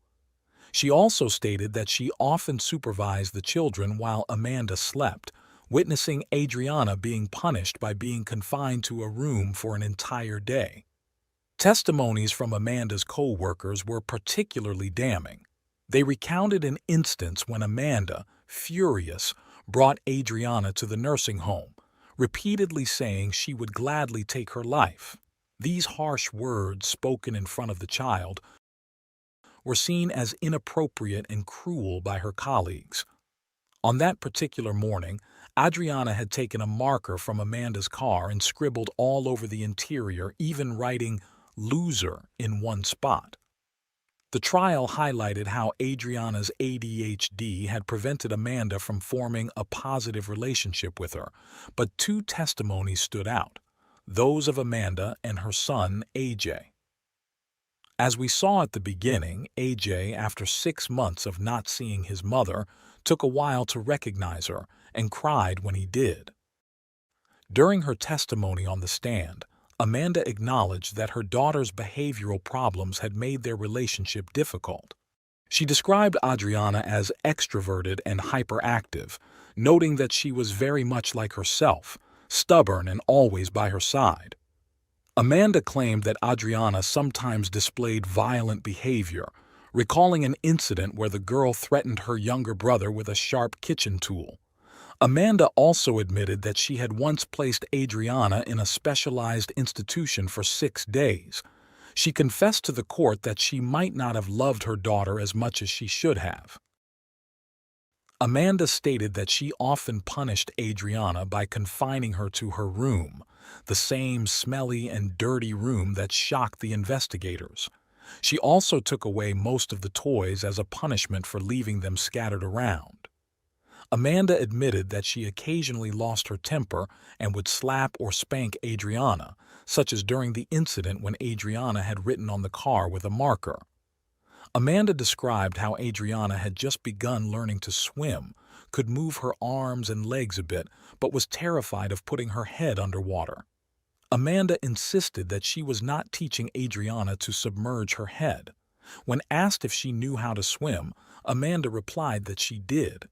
She also stated that she often supervised the children while Amanda slept, witnessing Adriana being punished by being confined to a room for an entire day. Testimonies from Amanda's co-workers were particularly damning. They recounted an instance when Amanda, furious, brought Adriana to the nursing home, repeatedly saying she would gladly take her life. These harsh words, spoken in front of the child, were seen as inappropriate and cruel by her colleagues. On that particular morning, Adriana had taken a marker from Amanda's car and scribbled all over the interior, even writing "loser" in one spot. The trial highlighted how Adriana's ADHD had prevented Amanda from forming a positive relationship with her, but 2 testimonies stood out, those of Amanda and her son, AJ. As we saw at the beginning, AJ, after 6 months of not seeing his mother, took a while to recognize her and cried when he did. During her testimony on the stand, Amanda acknowledged that her daughter's behavioral problems had made their relationship difficult. She described Adriana as extroverted and hyperactive, noting that she was very much like herself, stubborn and always by her side. Amanda claimed that Adriana sometimes displayed violent behavior, recalling an incident where the girl threatened her younger brother with a sharp kitchen tool. Amanda also admitted that she had once placed Adriana in a specialized institution for 6 days. She confessed to the court that she might not have loved her daughter as much as she should have. Amanda stated that she often punished Adriana by confining her to her room, the same smelly and dirty room that shocked the investigators. She also took away most of the toys as a punishment for leaving them scattered around. Amanda admitted that she occasionally lost her temper and would slap or spank Adriana, such as during the incident when Adriana had written on the car with a marker. Amanda described how Adriana had just begun learning to swim, could move her arms and legs a bit, but was terrified of putting her head underwater. Amanda insisted that she was not teaching Adriana to submerge her head. When asked if she knew how to swim, Amanda replied that she did.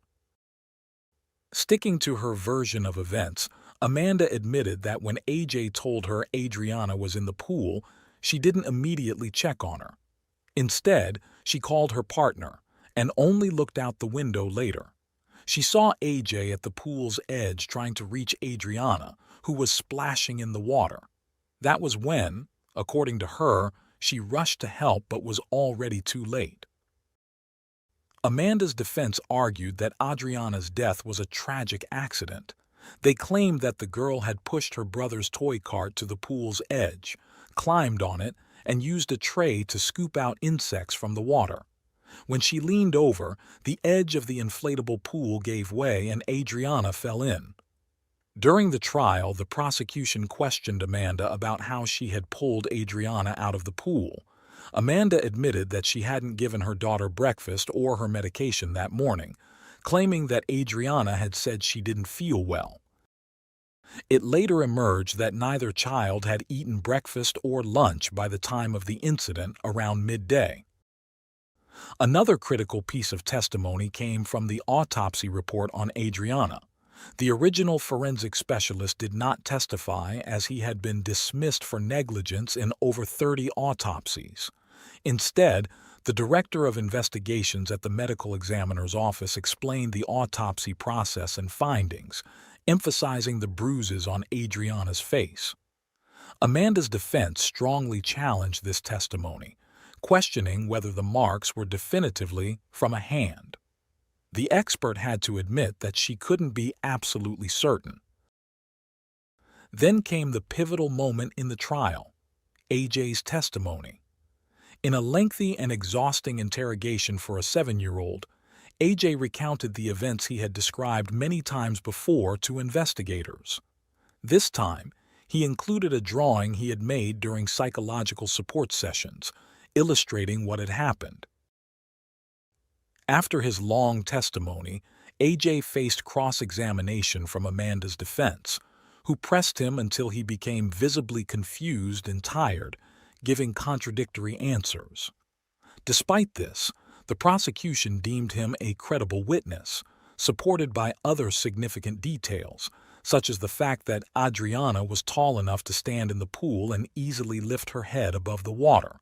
Sticking to her version of events, Amanda admitted that when AJ told her Adriana was in the pool, she didn't immediately check on her. Instead, she called her partner and only looked out the window later. She saw AJ at the pool's edge trying to reach Adriana, who was splashing in the water. That was when, according to her, she rushed to help but was already too late. Amanda's defense argued that Adriana's death was a tragic accident. They claimed that the girl had pushed her brother's toy cart to the pool's edge, climbed on it, and used a tray to scoop out insects from the water. When she leaned over, the edge of the inflatable pool gave way and Adriana fell in. During the trial, the prosecution questioned Amanda about how she had pulled Adriana out of the pool. Amanda admitted that she hadn't given her daughter breakfast or her medication that morning, claiming that Adriana had said she didn't feel well. It later emerged that neither child had eaten breakfast or lunch by the time of the incident around midday. Another critical piece of testimony came from the autopsy report on Adriana. The original forensic specialist did not testify as he had been dismissed for negligence in over 30 autopsies. Instead, the director of investigations at the medical examiner's office explained the autopsy process and findings, emphasizing the bruises on Adriana's face. Amanda's defense strongly challenged this testimony, questioning whether the marks were definitively from a hand. The expert had to admit that she couldn't be absolutely certain. Then came the pivotal moment in the trial, AJ's testimony. In a lengthy and exhausting interrogation for a 7-year-old, AJ recounted the events he had described many times before to investigators. This time, he included a drawing he had made during psychological support sessions, illustrating what had happened. After his long testimony, AJ faced cross-examination from Amanda's defense, who pressed him until he became visibly confused and tired, giving contradictory answers. Despite this, the prosecution deemed him a credible witness, supported by other significant details, such as the fact that Adriana was tall enough to stand in the pool and easily lift her head above the water.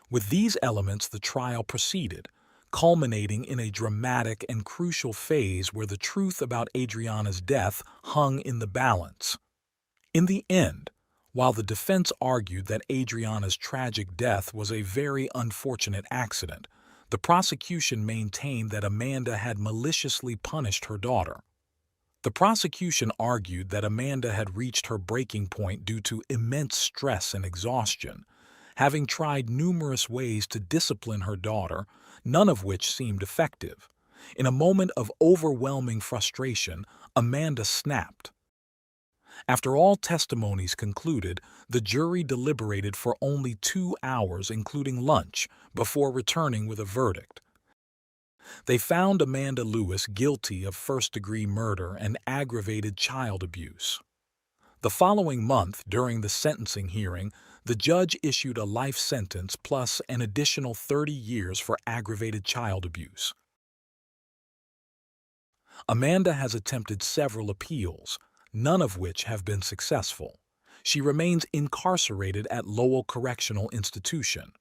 With these elements, the trial proceeded, culminating in a dramatic and crucial phase where the truth about Adriana's death hung in the balance. In the end, while the defense argued that Adriana's tragic death was a very unfortunate accident, the prosecution maintained that Amanda had maliciously punished her daughter. The prosecution argued that Amanda had reached her breaking point due to immense stress and exhaustion, having tried numerous ways to discipline her daughter, none of which seemed effective. In a moment of overwhelming frustration, Amanda snapped. After all testimonies concluded, the jury deliberated for only 2 hours, including lunch, before returning with a verdict. They found Amanda Lewis guilty of first-degree murder and aggravated child abuse. The following month, during the sentencing hearing, the judge issued a life sentence plus an additional 30 years for aggravated child abuse. Amanda has attempted several appeals, none of which have been successful. She remains incarcerated at Lowell Correctional Institution.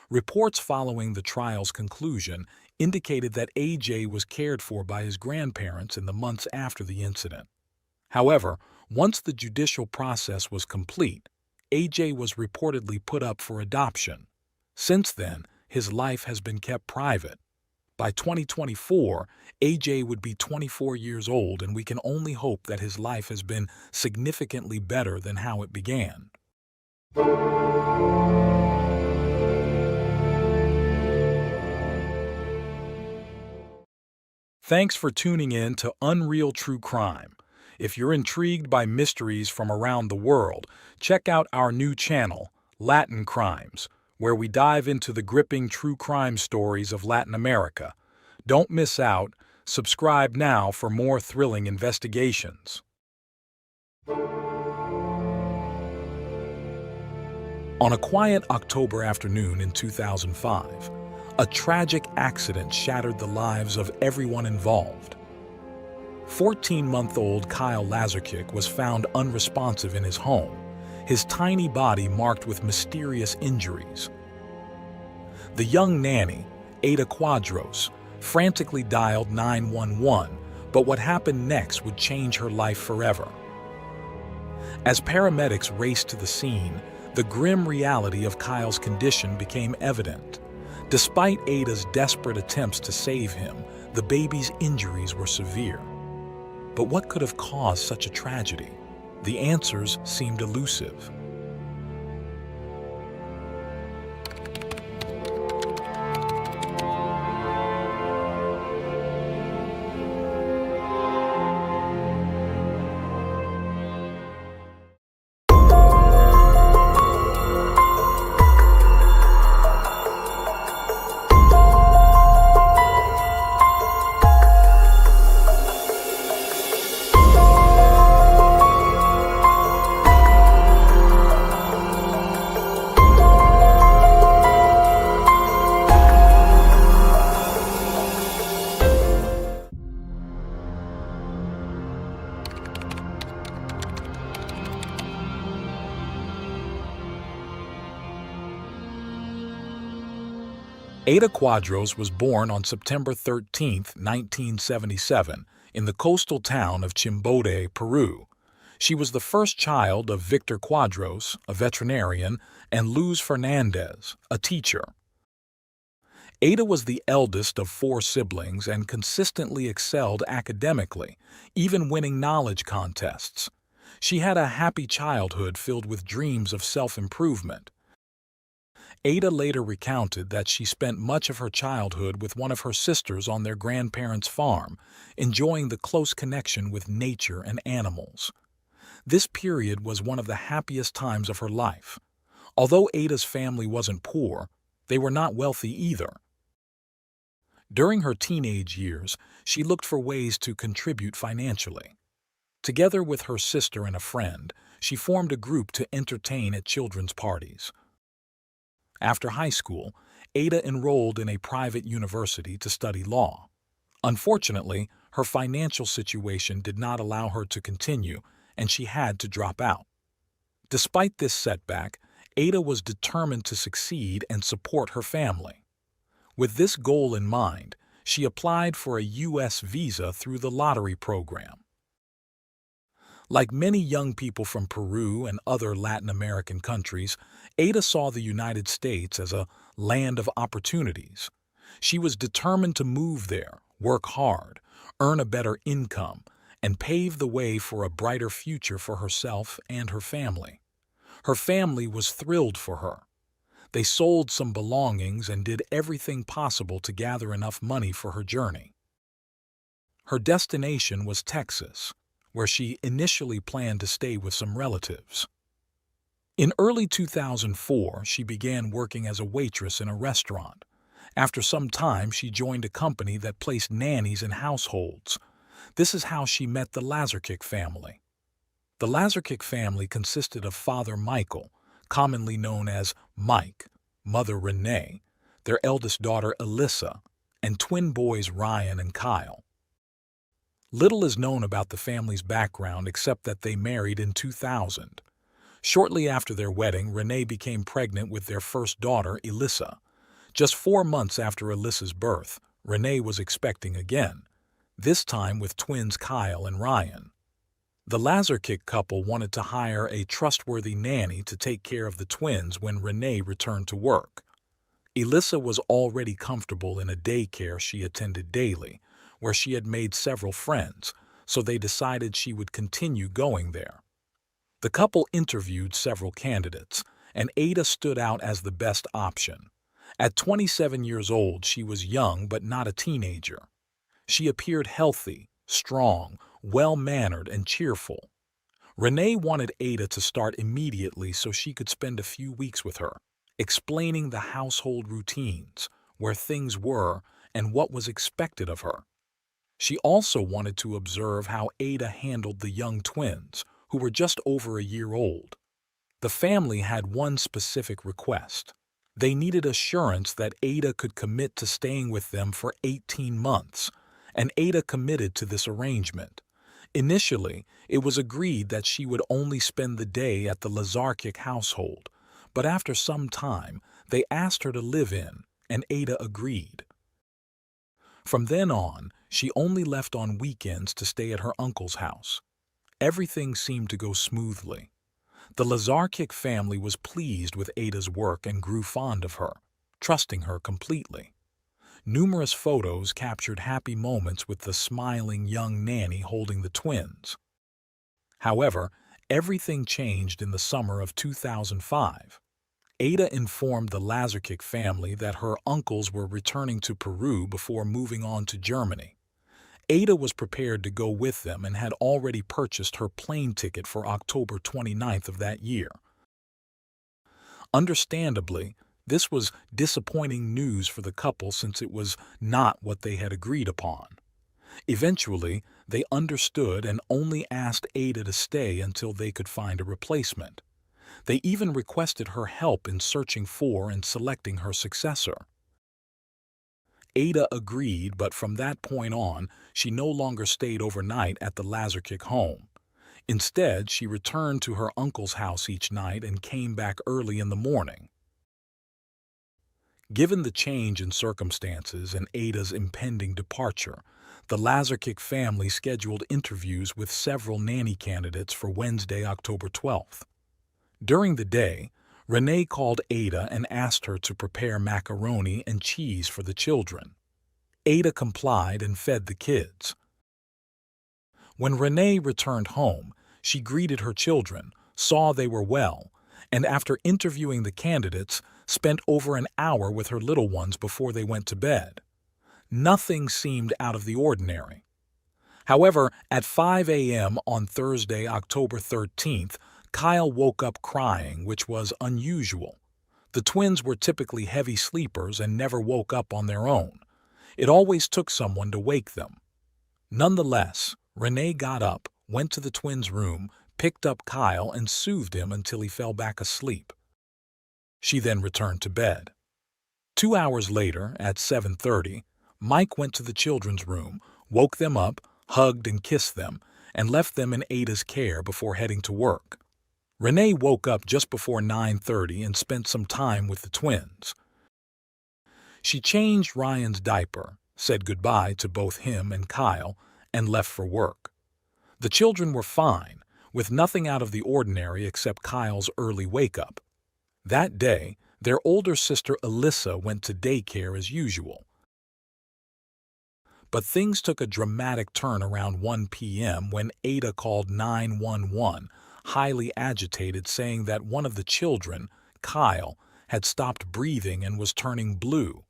Reports following the trial's conclusion indicated that AJ was cared for by his grandparents in the months after the incident. However, once the judicial process was complete, AJ was reportedly put up for adoption. Since then, his life has been kept private. By 2024, AJ would be 24 years old, and we can only hope that his life has been significantly better than how it began. Thanks for tuning in to Unreal True Crime. If you're intrigued by mysteries from around the world, check out our new channel, Latin Crimes, where we dive into the gripping true crime stories of Latin America. Don't miss out. Subscribe now for more thrilling investigations. On a quiet October afternoon in 2005, a tragic accident shattered the lives of everyone involved. 14-month-old Kyle Lazarchik was found unresponsive in his home, his tiny body marked with mysterious injuries. The young nanny, Ada Quadros, frantically dialed 911, but what happened next would change her life forever. As paramedics raced to the scene, the grim reality of Kyle's condition became evident. Despite Ada's desperate attempts to save him, the baby's injuries were severe. But what could have caused such a tragedy? The answers seemed elusive. Ada Quadros was born on September 13, 1977, in the coastal town of Chimbote, Peru. She was the first child of Victor Quadros, a veterinarian, and Luz Fernandez, a teacher. Ada was the eldest of 4 siblings and consistently excelled academically, even winning knowledge contests. She had a happy childhood filled with dreams of self-improvement. Ada later recounted that she spent much of her childhood with one of her sisters on their grandparents' farm, enjoying the close connection with nature and animals. This period was one of the happiest times of her life. Although Ada's family wasn't poor, they were not wealthy either. During her teenage years, she looked for ways to contribute financially. Together with her sister and a friend, she formed a group to entertain at children's parties. After high school, Ada enrolled in a private university to study law. Unfortunately, her financial situation did not allow her to continue, and she had to drop out. Despite this setback, Ada was determined to succeed and support her family. With this goal in mind, she applied for a U.S. visa through the lottery program. Like many young people from Peru and other Latin American countries, Ada saw the United States as a land of opportunities. She was determined to move there, work hard, earn a better income, and pave the way for a brighter future for herself and her family. Her family was thrilled for her. They sold some belongings and did everything possible to gather enough money for her journey. Her destination was Texas, where she initially planned to stay with some relatives. In early 2004, she began working as a waitress in a restaurant. After some time, she joined a company that placed nannies in households. This is how she met the Lazarkick family. The Lazarkick family consisted of Father Michael, commonly known as Mike, Mother Renee, their eldest daughter Alyssa, and twin boys Ryan and Kyle. Little is known about the family's background except that they married in 2000. Shortly after their wedding, Renee became pregnant with their first daughter, Alyssa. Just 4 months after Alyssa's birth, Renee was expecting again, this time with twins Kyle and Ryan. The Lazarkick couple wanted to hire a trustworthy nanny to take care of the twins when Renee returned to work. Alyssa was already comfortable in a daycare she attended daily, where she had made several friends, so they decided she would continue going there. The couple interviewed several candidates, and Ada stood out as the best option. At 27 years old, she was young but not a teenager. She appeared healthy, strong, well-mannered, and cheerful. Renee wanted Ada to start immediately so she could spend a few weeks with her, explaining the household routines, where things were, and what was expected of her. She also wanted to observe how Ada handled the young twins, who were just over a year old. The family had one specific request. They needed assurance that Ada could commit to staying with them for 18 months, and Ada committed to this arrangement. Initially, it was agreed that she would only spend the day at the Lazarkick household, but after some time, they asked her to live in, and Ada agreed. From then on, she only left on weekends to stay at her uncle's house. Everything seemed to go smoothly. The Lazarkick family was pleased with Ada's work and grew fond of her, trusting her completely. Numerous photos captured happy moments with the smiling young nanny holding the twins. However, everything changed in the summer of 2005. Ada informed the Lazarkick family that her uncles were returning to Peru before moving on to Germany. Ada was prepared to go with them and had already purchased her plane ticket for October 29th of that year. Understandably, this was disappointing news for the couple since it was not what they had agreed upon. Eventually, they understood and only asked Ada to stay until they could find a replacement. They even requested her help in searching for and selecting her successor. Ada agreed, but from that point on, she no longer stayed overnight at the Lazarkick home. Instead, she returned to her uncle's house each night and came back early in the morning. Given the change in circumstances and Ada's impending departure, the Lazarkic family scheduled interviews with several nanny candidates for Wednesday, October 12th. During the day, Renee called Ada and asked her to prepare macaroni and cheese for the children. Ada complied and fed the kids. When Renee returned home, she greeted her children, saw they were well, and after interviewing the candidates, spent over an hour with her little ones before they went to bed. Nothing seemed out of the ordinary. However, at 5 a.m. on Thursday, October 13th, Kyle woke up crying, which was unusual. The twins were typically heavy sleepers and never woke up on their own. It always took someone to wake them. Nonetheless, Renee got up, went to the twins' room, picked up Kyle, and soothed him until he fell back asleep. She then returned to bed. 2 hours later, at 7:30, Mike went to the children's room, woke them up, hugged and kissed them, and left them in Ada's care before heading to work. Renee woke up just before 9:30 and spent some time with the twins. She changed Ryan's diaper, said goodbye to both him and Kyle, and left for work. The children were fine, with nothing out of the ordinary except Kyle's early wake-up. That day, their older sister Alyssa went to daycare as usual. But things took a dramatic turn around 1 p.m. when Ada called 911, highly agitated, saying that one of the children, Kyle, had stopped breathing and was turning blue.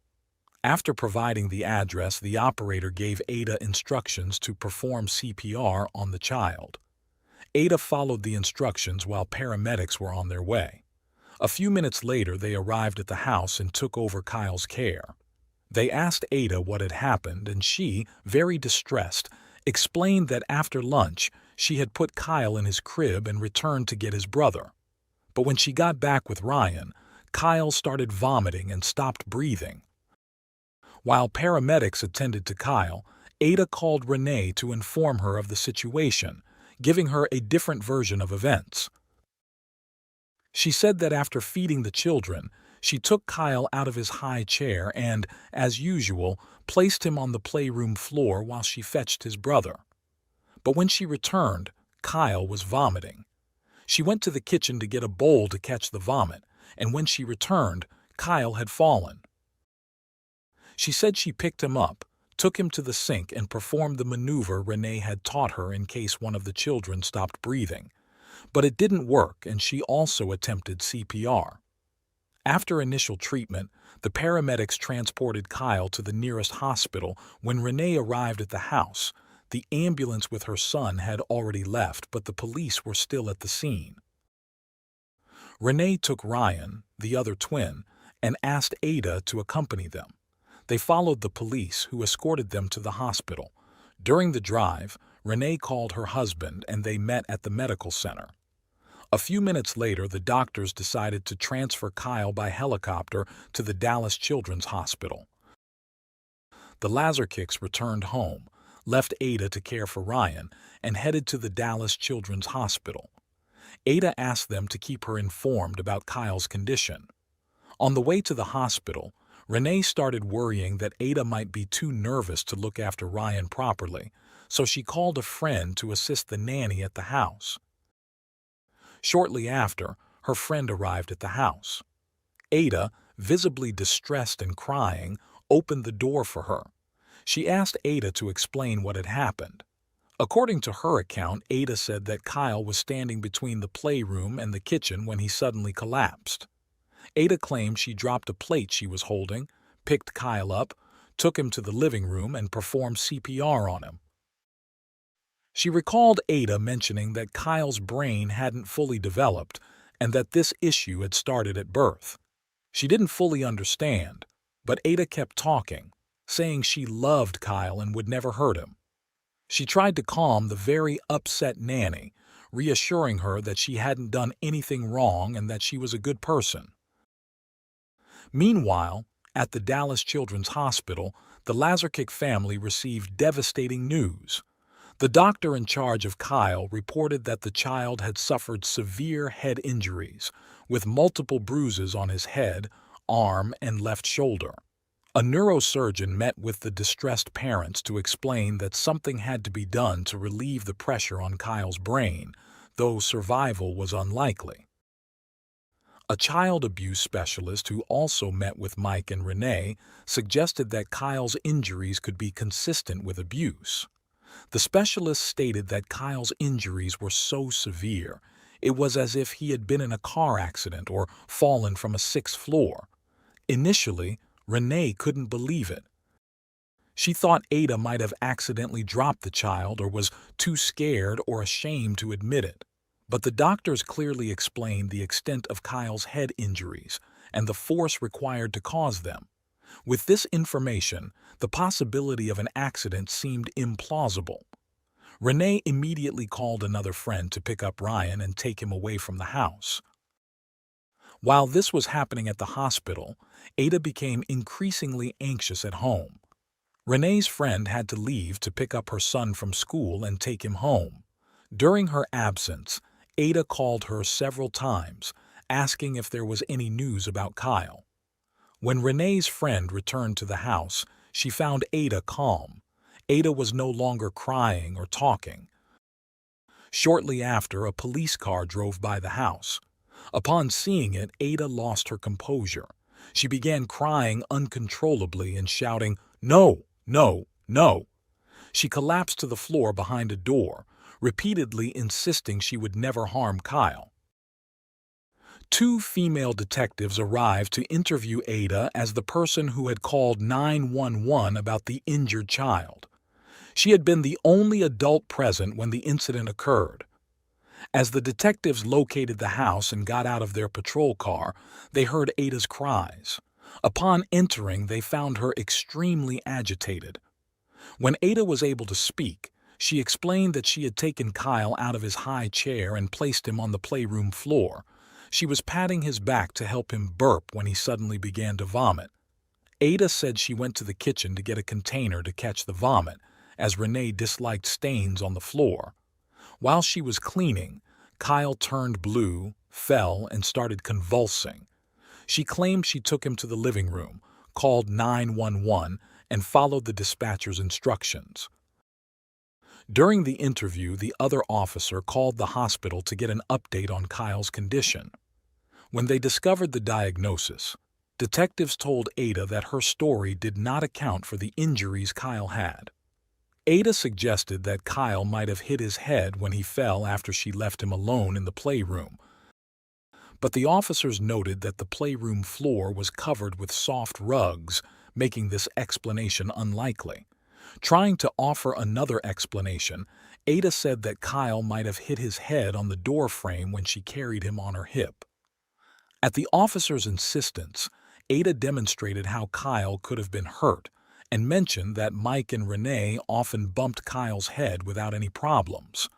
After providing the address, the operator gave Ada instructions to perform CPR on the child. Ada followed the instructions while paramedics were on their way. A few minutes later, they arrived at the house and took over Kyle's care. They asked Ada what had happened, and she, very distressed, explained that after lunch, she had put Kyle in his crib and returned to get his brother. But when she got back with Ryan, Kyle started vomiting and stopped breathing. While paramedics attended to Kyle, Ada called Renee to inform her of the situation, giving her a different version of events. She said that after feeding the children, she took Kyle out of his high chair and, as usual, placed him on the playroom floor while she fetched his brother. But when she returned, Kyle was vomiting. She went to the kitchen to get a bowl to catch the vomit, and when she returned, Kyle had fallen. She said she picked him up, took him to the sink, and performed the maneuver Renee had taught her in case one of the children stopped breathing. But it didn't work, and she also attempted CPR. After initial treatment, the paramedics transported Kyle to the nearest hospital. When Renee arrived at the house, the ambulance with her son had already left, but the police were still at the scene. Renee took Ryan, the other twin, and asked Ada to accompany them. They followed the police, who escorted them to the hospital. During the drive, Renee called her husband and they met at the medical center. A few minutes later, the doctors decided to transfer Kyle by helicopter to the Dallas Children's Hospital. The Lazarkics returned home, left Ada to care for Ryan, and headed to the Dallas Children's Hospital. Ada asked them to keep her informed about Kyle's condition. On the way to the hospital, Renee started worrying that Ada might be too nervous to look after Ryan properly, so she called a friend to assist the nanny at the house. Shortly after, her friend arrived at the house. Ada, visibly distressed and crying, opened the door for her. She asked Ada to explain what had happened. According to her account, Ada said that Kyle was standing between the playroom and the kitchen when he suddenly collapsed. Ada claimed she dropped a plate she was holding, picked Kyle up, took him to the living room, and performed CPR on him. She recalled Ada mentioning that Kyle's brain hadn't fully developed and that this issue had started at birth. She didn't fully understand, but Ada kept talking, saying she loved Kyle and would never hurt him. She tried to calm the very upset nanny, reassuring her that she hadn't done anything wrong and that she was a good person. Meanwhile, at the Dallas Children's Hospital, the Lazarkic family received devastating news. The doctor in charge of Kyle reported that the child had suffered severe head injuries, with multiple bruises on his head, arm, and left shoulder. A neurosurgeon met with the distressed parents to explain that something had to be done to relieve the pressure on Kyle's brain, though survival was unlikely. A child abuse specialist who also met with Mike and Renee suggested that Kyle's injuries could be consistent with abuse. The specialist stated that Kyle's injuries were so severe, it was as if he had been in a car accident or fallen from a sixth floor. Initially, Renee couldn't believe it. She thought Ada might have accidentally dropped the child or was too scared or ashamed to admit it. But the doctors clearly explained the extent of Kyle's head injuries and the force required to cause them. With this information, the possibility of an accident seemed implausible. Renee immediately called another friend to pick up Ryan and take him away from the house. While this was happening at the hospital, Ada became increasingly anxious at home. Renee's friend had to leave to pick up her son from school and take him home. During her absence, Ada called her several times, asking if there was any news about Kyle. When Renee's friend returned to the house, she found Ada calm. Ada was no longer crying or talking. Shortly after, a police car drove by the house. Upon seeing it, Ada lost her composure. She began crying uncontrollably and shouting, "No, no, no!" She collapsed to the floor behind a door, repeatedly insisting she would never harm Kyle. Two female detectives arrived to interview Ada as the person who had called 911 about the injured child. She had been the only adult present when the incident occurred. As the detectives located the house and got out of their patrol car, they heard Ada's cries. Upon entering, they found her extremely agitated. When Ada was able to speak, she explained that she had taken Kyle out of his high chair and placed him on the playroom floor. She was patting his back to help him burp when he suddenly began to vomit. Ada said she went to the kitchen to get a container to catch the vomit, as Renee disliked stains on the floor. While she was cleaning, Kyle turned blue, fell, and started convulsing. She claimed she took him to the living room, called 911, and followed the dispatcher's instructions. During the interview, the other officer called the hospital to get an update on Kyle's condition. When they discovered the diagnosis, detectives told Ada that her story did not account for the injuries Kyle had. Ada suggested that Kyle might have hit his head when he fell after she left him alone in the playroom. But the officers noted that the playroom floor was covered with soft rugs, making this explanation unlikely. Trying to offer another explanation, Ada said that Kyle might have hit his head on the door frame when she carried him on her hip. At the officer's insistence, Ada demonstrated how Kyle could have been hurt and mentioned that Mike and Renee often bumped Kyle's head without any problems.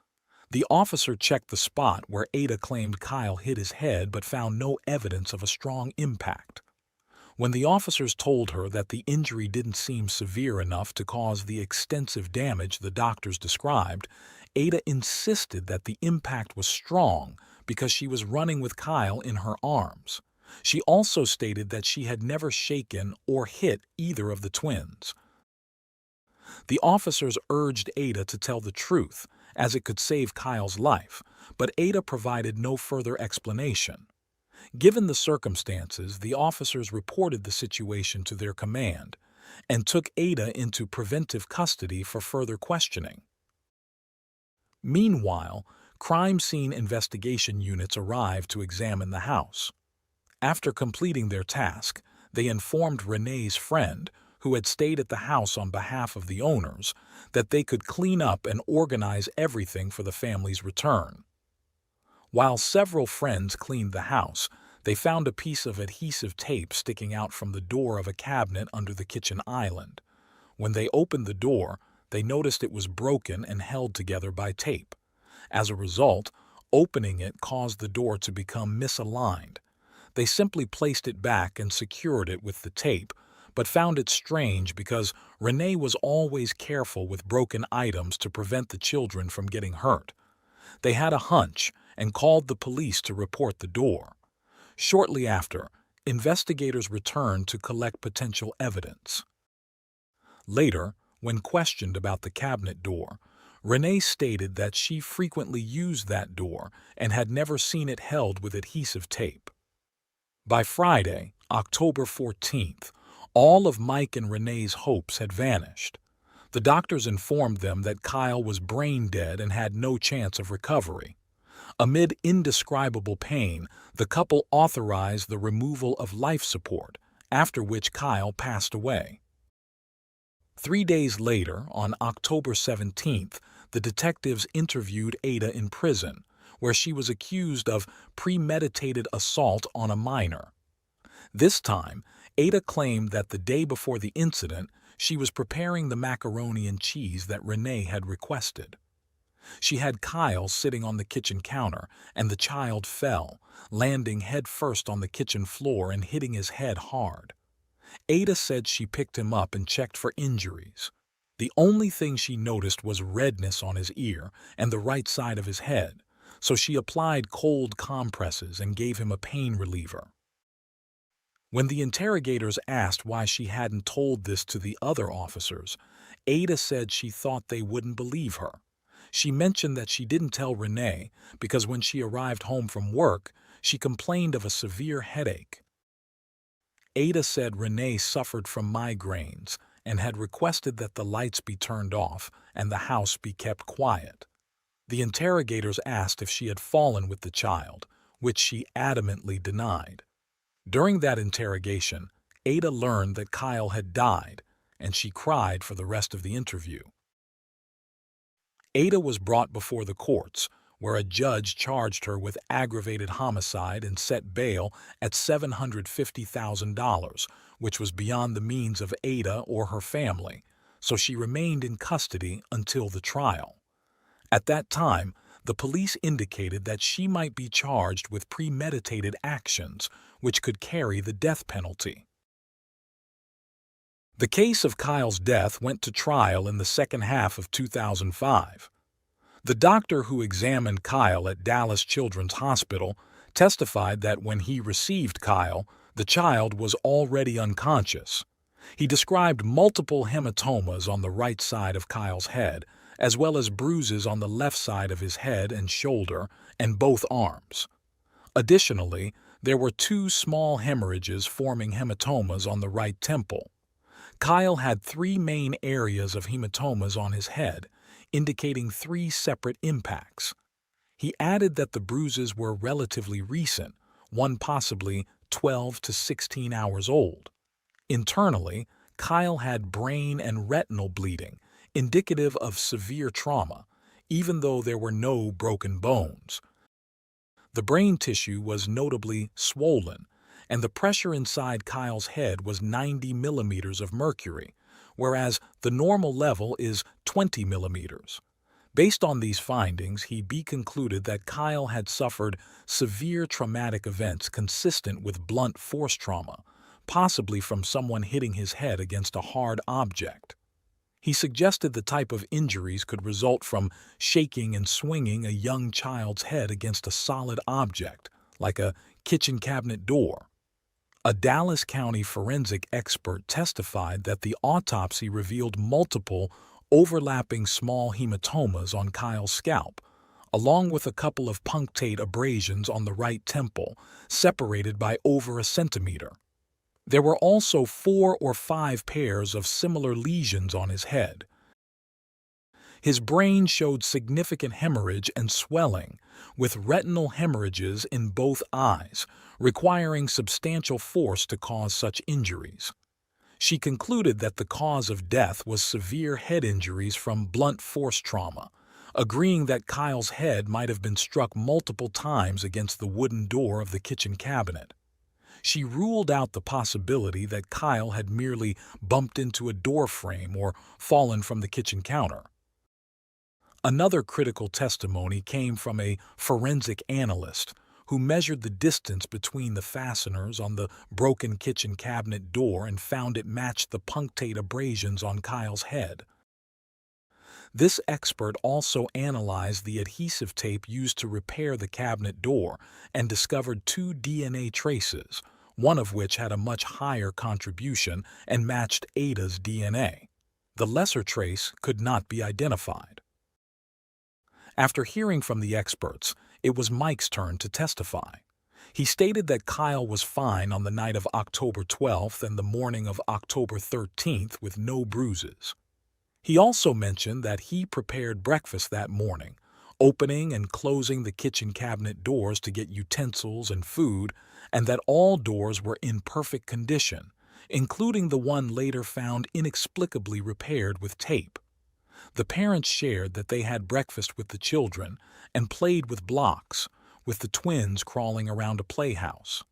The officer checked the spot where Ada claimed Kyle hit his head but found no evidence of a strong impact. When the officers told her that the injury didn't seem severe enough to cause the extensive damage the doctors described, Ada insisted that the impact was strong because she was running with Kyle in her arms. She also stated that she had never shaken or hit either of the twins. The officers urged Ada to tell the truth, as it could save Kyle's life, but Ada provided no further explanation. Given the circumstances, the officers reported the situation to their command and took Ada into preventive custody for further questioning. Meanwhile, crime scene investigation units arrived to examine the house. After completing their task, they informed Renee's friend, who had stayed at the house on behalf of the owners, that they could clean up and organize everything for the family's return. While several friends cleaned the house, they found a piece of adhesive tape sticking out from the door of a cabinet under the kitchen island. When they opened the door, they noticed it was broken and held together by tape. As a result, opening it caused the door to become misaligned. They simply placed it back and secured it with the tape, but found it strange because Renee was always careful with broken items to prevent the children from getting hurt. They had a hunch and called the police to report the door. Shortly after, investigators returned to collect potential evidence. Later, when questioned about the cabinet door, Renee stated that she frequently used that door and had never seen it held with adhesive tape. By Friday, October 14th, all of Mike and Renee's hopes had vanished. The doctors informed them that Kyle was brain dead and had no chance of recovery. Amid indescribable pain, the couple authorized the removal of life support, after which Kyle passed away. 3 days later, on October 17th, the detectives interviewed Ada in prison, where she was accused of premeditated assault on a minor. This time, Ada claimed that the day before the incident, she was preparing the macaroni and cheese that Renee had requested. She had Kyle sitting on the kitchen counter, and the child fell, landing head first on the kitchen floor and hitting his head hard. Ada said she picked him up and checked for injuries. The only thing she noticed was redness on his ear and the right side of his head, so she applied cold compresses and gave him a pain reliever. When the interrogators asked why she hadn't told this to the other officers, Ada said she thought they wouldn't believe her. She mentioned that she didn't tell Renee because when she arrived home from work, she complained of a severe headache. Ada said Renee suffered from migraines and had requested that the lights be turned off and the house be kept quiet. The interrogators asked if she had fallen with the child, which she adamantly denied. During that interrogation, Ada learned that Kyle had died, and she cried for the rest of the interview. Ada was brought before the courts, where a judge charged her with aggravated homicide and set bail at $750,000, which was beyond the means of Ada or her family, so she remained in custody until the trial. At that time, the police indicated that she might be charged with premeditated actions, which could carry the death penalty. The case of Kyle's death went to trial in the second half of 2005. The doctor who examined Kyle at Dallas Children's Hospital testified that when he received Kyle, the child was already unconscious. He described multiple hematomas on the right side of Kyle's head, as well as bruises on the left side of his head and shoulder and both arms. Additionally, there were 2 small hemorrhages forming hematomas on the right temple. Kyle had 3 main areas of hematomas on his head, indicating 3 separate impacts. He added that the bruises were relatively recent, one possibly 12 to 16 hours old. Internally, Kyle had brain and retinal bleeding, indicative of severe trauma, even though there were no broken bones. The brain tissue was notably swollen, and the pressure inside Kyle's head was 90 millimeters of mercury, whereas the normal level is 20 millimeters. Based on these findings, he concluded that Kyle had suffered severe traumatic events consistent with blunt force trauma, possibly from someone hitting his head against a hard object. He suggested the type of injuries could result from shaking and swinging a young child's head against a solid object, like a kitchen cabinet door. A Dallas County forensic expert testified that the autopsy revealed multiple overlapping small hematomas on Kyle's scalp, along with a couple of punctate abrasions on the right temple, separated by over a centimeter. There were also 4 or 5 pairs of similar lesions on his head. His brain showed significant hemorrhage and swelling, with retinal hemorrhages in both eyes, requiring substantial force to cause such injuries. She concluded that the cause of death was severe head injuries from blunt force trauma, agreeing that Kyle's head might have been struck multiple times against the wooden door of the kitchen cabinet. She ruled out the possibility that Kyle had merely bumped into a door frame or fallen from the kitchen counter. Another critical testimony came from a forensic analyst who measured the distance between the fasteners on the broken kitchen cabinet door and found it matched the punctate abrasions on Kyle's head. This expert also analyzed the adhesive tape used to repair the cabinet door and discovered 2 DNA traces, one of which had a much higher contribution and matched Ada's DNA. The lesser trace could not be identified. After hearing from the experts, it was Mike's turn to testify. He stated that Kyle was fine on the night of October 12th and the morning of October 13th with no bruises. He also mentioned that he prepared breakfast that morning, opening and closing the kitchen cabinet doors to get utensils and food, and that all doors were in perfect condition, including the one later found inexplicably repaired with tape. The parents shared that they had breakfast with the children and played with blocks, with the twins crawling around a playhouse.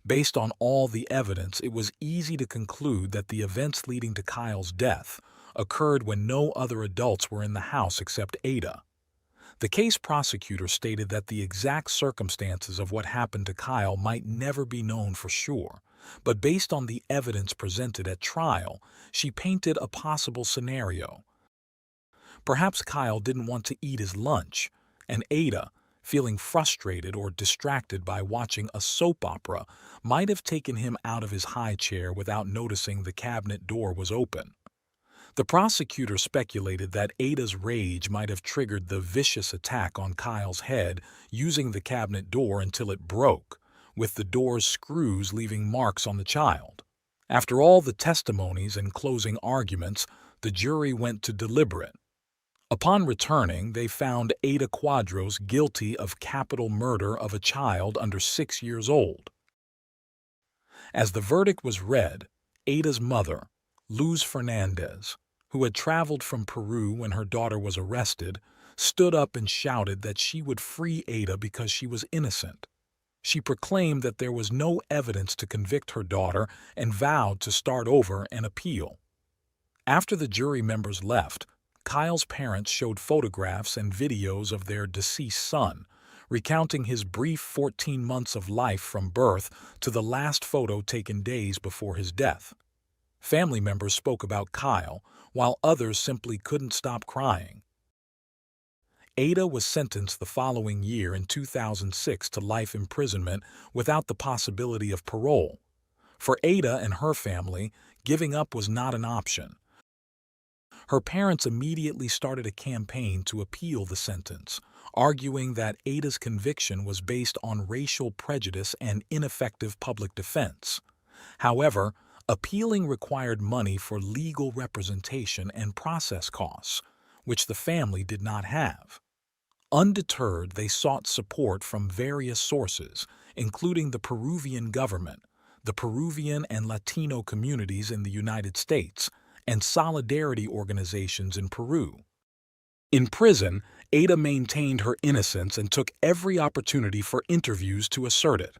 Based on all the evidence, it was easy to conclude that the events leading to Kyle's death occurred when no other adults were in the house except Ada. The case prosecutor stated that the exact circumstances of what happened to Kyle might never be known for sure, but based on the evidence presented at trial, she painted a possible scenario. Perhaps Kyle didn't want to eat his lunch, and Ada, feeling frustrated or distracted by watching a soap opera, might have taken him out of his high chair without noticing the cabinet door was open. The prosecutor speculated that Ada's rage might have triggered the vicious attack on Kyle's head using the cabinet door until it broke, with the door's screws leaving marks on the child. After all the testimonies and closing arguments, the jury went to deliberate. Upon returning, they found Ada Quadros guilty of capital murder of a child under 6 years old. As the verdict was read, Ada's mother, Luz Fernandez, who had traveled from Peru when her daughter was arrested, stood up and shouted that she would free Ada because she was innocent. She proclaimed that there was no evidence to convict her daughter and vowed to start over and appeal. After the jury members left, Kyle's parents showed photographs and videos of their deceased son, recounting his brief 14 months of life from birth to the last photo taken days before his death. Family members spoke about Kyle, while others simply couldn't stop crying. Ada was sentenced the following year in 2006 to life imprisonment without the possibility of parole. For Ada and her family, giving up was not an option. Her parents immediately started a campaign to appeal the sentence, arguing that Ada's conviction was based on racial prejudice and ineffective public defense. However, appealing required money for legal representation and process costs, which the family did not have. Undeterred, they sought support from various sources, including the Peruvian government, the Peruvian and Latino communities in the United States, and solidarity organizations in Peru. In prison, Ada maintained her innocence and took every opportunity for interviews to assert it.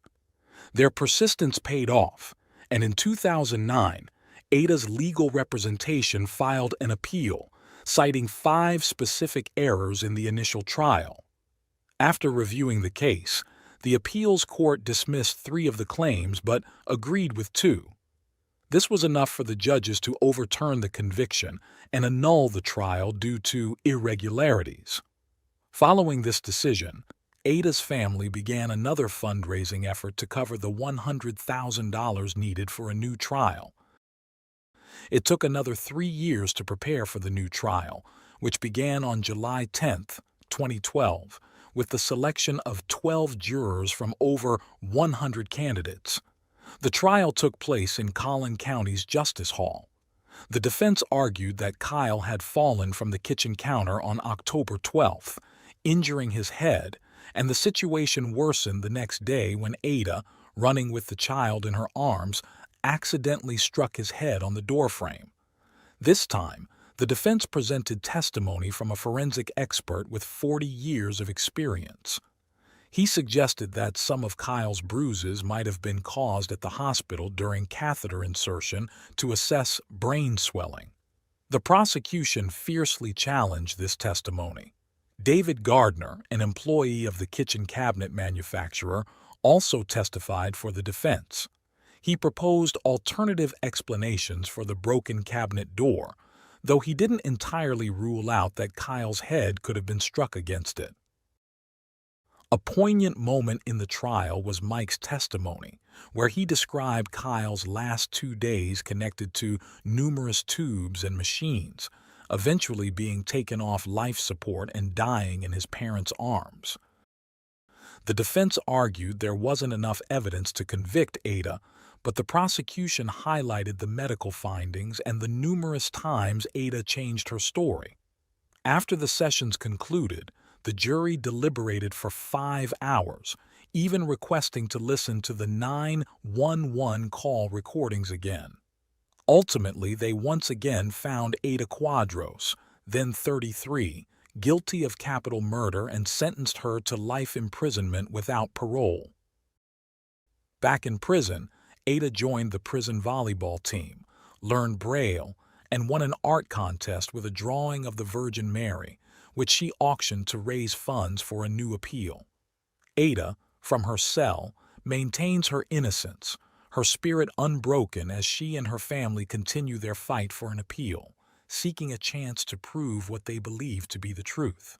Their persistence paid off, and in 2009, Ada's legal representation filed an appeal, citing 5 specific errors in the initial trial. After reviewing the case, the appeals court dismissed 3 of the claims but agreed with 2. This was enough for the judges to overturn the conviction and annul the trial due to irregularities. Following this decision, Ada's family began another fundraising effort to cover the $100,000 needed for a new trial. It took another 3 years to prepare for the new trial, which began on July 10, 2012, with the selection of 12 jurors from over 100 candidates. The trial took place in Collin County's Justice Hall. The defense argued that Kyle had fallen from the kitchen counter on October 12th, injuring his head, and the situation worsened the next day when Ada, running with the child in her arms, accidentally struck his head on the doorframe. This time, the defense presented testimony from a forensic expert with 40 years of experience. He suggested that some of Kyle's bruises might have been caused at the hospital during catheter insertion to assess brain swelling. The prosecution fiercely challenged this testimony. David Gardner, an employee of the kitchen cabinet manufacturer, also testified for the defense. He proposed alternative explanations for the broken cabinet door, though he didn't entirely rule out that Kyle's head could have been struck against it. A poignant moment in the trial was Mike's testimony, where he described Kyle's last 2 days connected to numerous tubes and machines, eventually being taken off life support and dying in his parents' arms. The defense argued there wasn't enough evidence to convict Ada, but the prosecution highlighted the medical findings and the numerous times Ada changed her story. After the sessions concluded, the jury deliberated for 5 hours, even requesting to listen to the 911 call recordings again. Ultimately, they once again found Ada Quadros, then 33, guilty of capital murder and sentenced her to life imprisonment without parole. Back in prison, Ada joined the prison volleyball team, learned Braille, and won an art contest with a drawing of the Virgin Mary, which she auctioned to raise funds for a new appeal. Ada, from her cell, maintains her innocence, her spirit unbroken as she and her family continue their fight for an appeal, seeking a chance to prove what they believe to be the truth.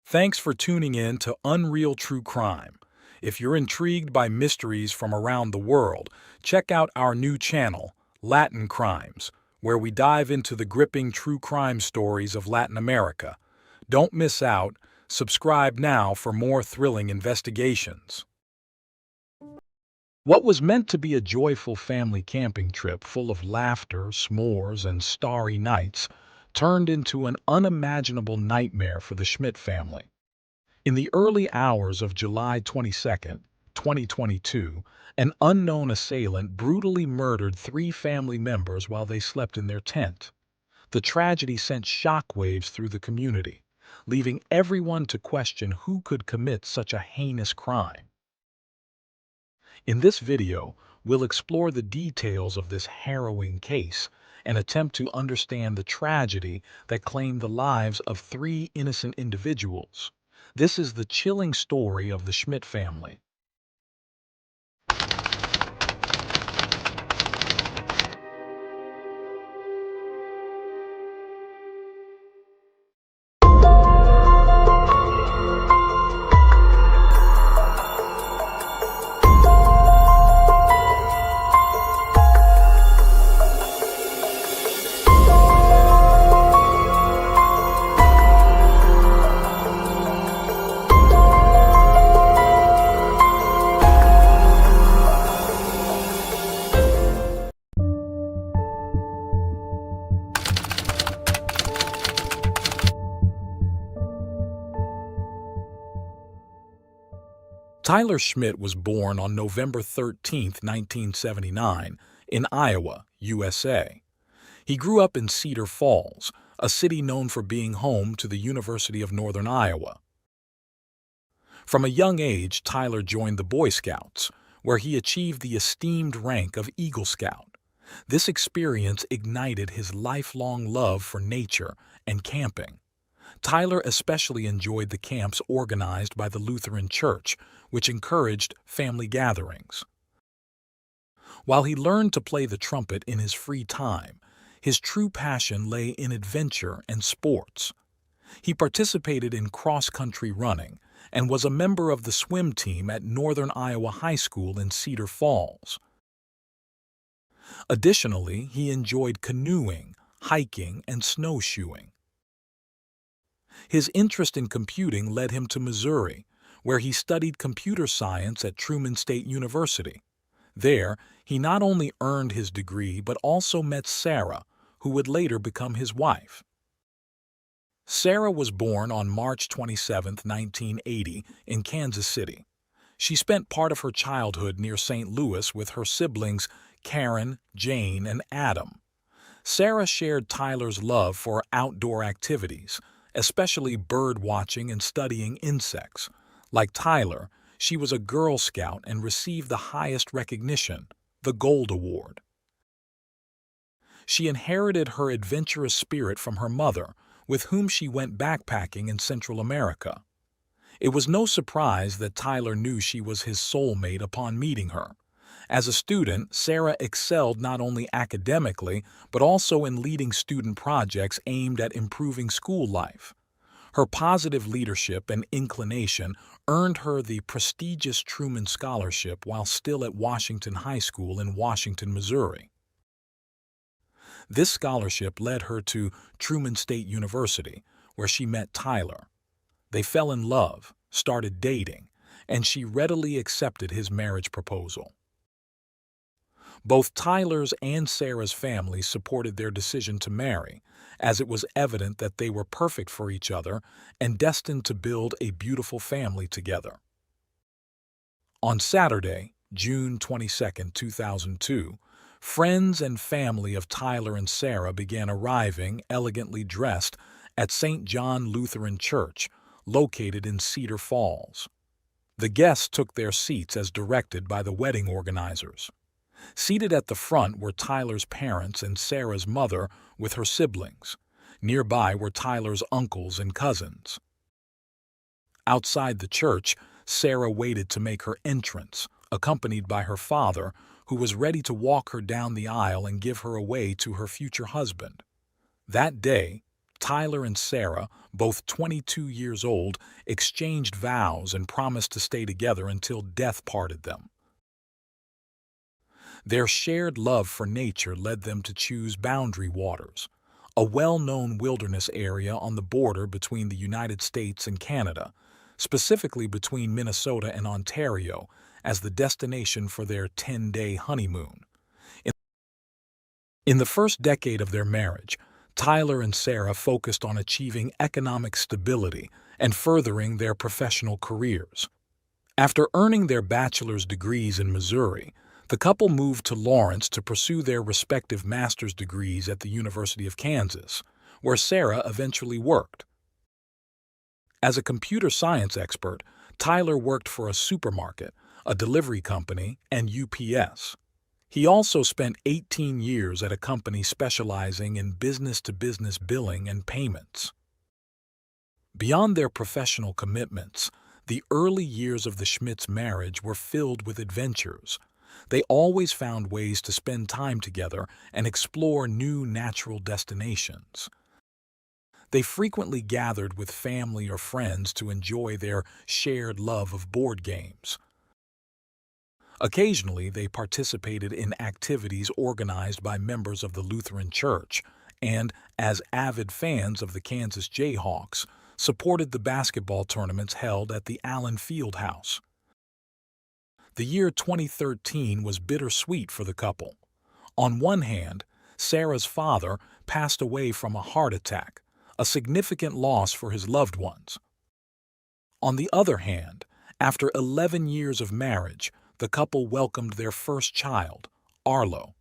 Thanks for tuning in to Unreal True Crime. If you're intrigued by mysteries from around the world, check out our new channel, Latin Crimes, where we dive into the gripping true crime stories of Latin America. Don't miss out. Subscribe now for more thrilling investigations. What was meant to be a joyful family camping trip full of laughter, s'mores, and starry nights turned into an unimaginable nightmare for the Schmidt family. In the early hours of July 22, 2022, an unknown assailant brutally murdered 3 family members while they slept in their tent. The tragedy sent shockwaves through the community, leaving everyone to question who could commit such a heinous crime. In this video, we'll explore the details of this harrowing case and attempt to understand the tragedy that claimed the lives of 3 innocent individuals. This is the chilling story of the Schmidt family. Tyler Schmidt was born on November 13, 1979, in Iowa, USA. He grew up in Cedar Falls, a city known for being home to the University of Northern Iowa. From a young age, Tyler joined the Boy Scouts, where he achieved the esteemed rank of Eagle Scout. This experience ignited his lifelong love for nature and camping. Tyler especially enjoyed the camps organized by the Lutheran Church, which encouraged family gatherings. While he learned to play the trumpet in his free time, his true passion lay in adventure and sports. He participated in cross-country running and was a member of the swim team at Northern Iowa High School in Cedar Falls. Additionally, he enjoyed canoeing, hiking, and snowshoeing. His interest in computing led him to Missouri, where he studied computer science at Truman State University. There, he not only earned his degree but also met Sarah, who would later become his wife. Sarah was born on March 27, 1980, in Kansas City. She spent part of her childhood near St. Louis with her siblings Karen, Jane, and Adam. Sarah shared Tyler's love for outdoor activities, especially bird watching and studying insects. Like Tyler, she was a Girl Scout and received the highest recognition, the Gold Award. She inherited her adventurous spirit from her mother, with whom she went backpacking in Central America. It was no surprise that Tyler knew she was his soulmate upon meeting her. As a student, Sarah excelled not only academically, but also in leading student projects aimed at improving school life. Her positive leadership and inclination earned her the prestigious Truman Scholarship while still at Washington High School in Washington, Missouri. This scholarship led her to Truman State University, where she met Tyler. They fell in love, started dating, and she readily accepted his marriage proposal. Both Tyler's and Sarah's families supported their decision to marry, as it was evident that they were perfect for each other and destined to build a beautiful family together. On Saturday, June 22, 2002, friends and family of Tyler and Sarah began arriving, elegantly dressed, at St. John Lutheran Church, located in Cedar Falls. The guests took their seats as directed by the wedding organizers. Seated at the front were Tyler's parents and Sarah's mother with her siblings. Nearby were Tyler's uncles and cousins. Outside the church, Sarah waited to make her entrance, accompanied by her father, who was ready to walk her down the aisle and give her away to her future husband. That day, Tyler and Sarah, both 22 years old, exchanged vows and promised to stay together until death parted them. Their shared love for nature led them to choose Boundary Waters, a well-known wilderness area on the border between the United States and Canada, specifically between Minnesota and Ontario, as the destination for their 10-day honeymoon. In the first decade of their marriage, Tyler and Sarah focused on achieving economic stability and furthering their professional careers. After earning their bachelor's degrees in Missouri, the couple moved to Lawrence to pursue their respective master's degrees at the University of Kansas, where Sarah eventually worked. As a computer science expert, Tyler worked for a supermarket, a delivery company, and UPS. He also spent 18 years at a company specializing in business-to-business billing and payments. Beyond their professional commitments, the early years of the Schmidts' marriage were filled with adventures. They always found ways to spend time together and explore new natural destinations. They frequently gathered with family or friends to enjoy their shared love of board games. Occasionally, they participated in activities organized by members of the Lutheran Church and, as avid fans of the Kansas Jayhawks, supported the basketball tournaments held at the Allen Fieldhouse. The year 2013 was bittersweet for the couple. On one hand, Sarah's father passed away from a heart attack, a significant loss for his loved ones. On the other hand, after 11 years of marriage, the couple welcomed their first child, Arlo.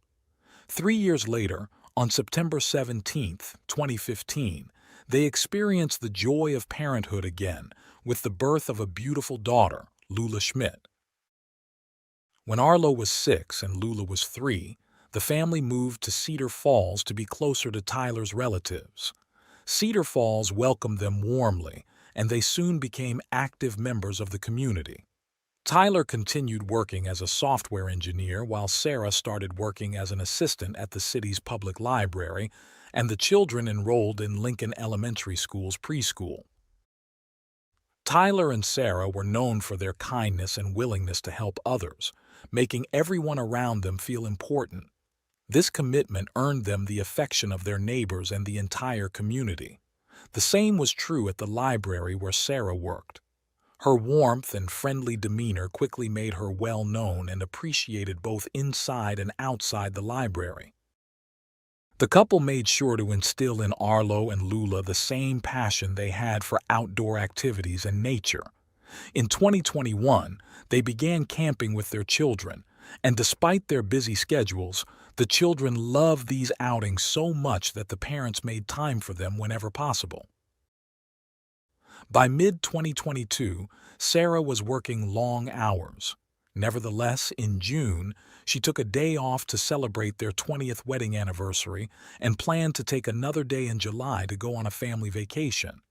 3 years later, on September 17, 2015, they experienced the joy of parenthood again with the birth of a beautiful daughter, Lula Schmidt. When Arlo was 6 and Lula was 3, the family moved to Cedar Falls to be closer to Tyler's relatives. Cedar Falls welcomed them warmly, and they soon became active members of the community. Tyler continued working as a software engineer while Sarah started working as an assistant at the city's public library, and the children enrolled in Lincoln Elementary School's preschool. Tyler and Sarah were known for their kindness and willingness to help others, making everyone around them feel important. This commitment earned them the affection of their neighbors and the entire community. The same was true at the library where Sarah worked. Her warmth and friendly demeanor quickly made her well known and appreciated both inside and outside the library. The couple made sure to instill in Arlo and Lula the same passion they had for outdoor activities and nature. In 2021, they began camping with their children, and despite their busy schedules, the children loved these outings so much that the parents made time for them whenever possible. By mid-2022, Sarah was working long hours. Nevertheless, in June, she took a day off to celebrate their 20th wedding anniversary and planned to take another day in July to go on a family vacation.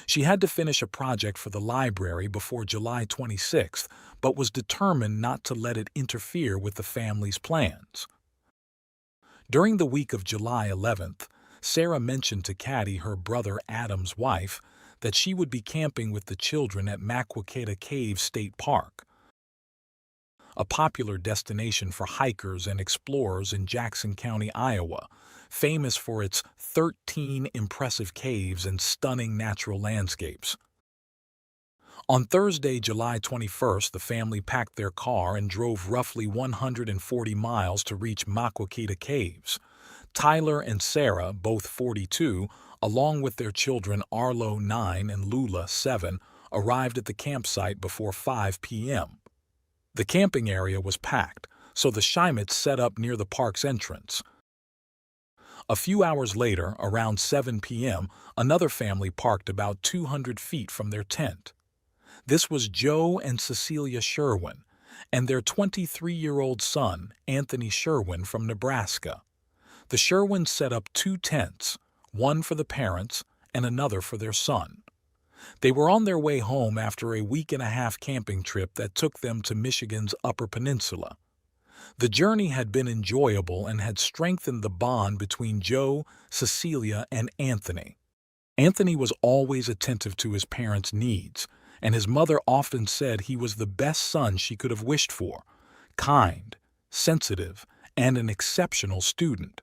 She had to finish a project for the library before July 26th, but was determined not to let it interfere with the family's plans. During the week of July 11th, Sarah mentioned to Caddy, her brother Adam's wife, that she would be camping with the children at Maquoketa Cave State Park, a popular destination for hikers and explorers in Jackson County, Iowa, famous for its 13 impressive caves and stunning natural landscapes. On Thursday, July 21st, the family packed their car and drove roughly 140 miles to reach Maquoketa Caves. Tyler and Sarah, both 42, along with their children Arlo, 9, and Lula, 7, arrived at the campsite before 5 p.m. The camping area was packed, so the Scheimitz set up near the park's entrance. A few hours later, around 7 p.m., another family parked about 200 feet from their tent. This was Joe and Cecilia Sherwin, and their 23-year-old son, Anthony Sherwin, from Nebraska. The Sherwins set up 2 tents, one for the parents and another for their son. They were on their way home after a week-and-a-half camping trip that took them to Michigan's Upper Peninsula. The journey had been enjoyable and had strengthened the bond between Joe, Cecilia, and Anthony. Anthony was always attentive to his parents' needs, and his mother often said he was the best son she could have wished for, kind, sensitive, and an exceptional student.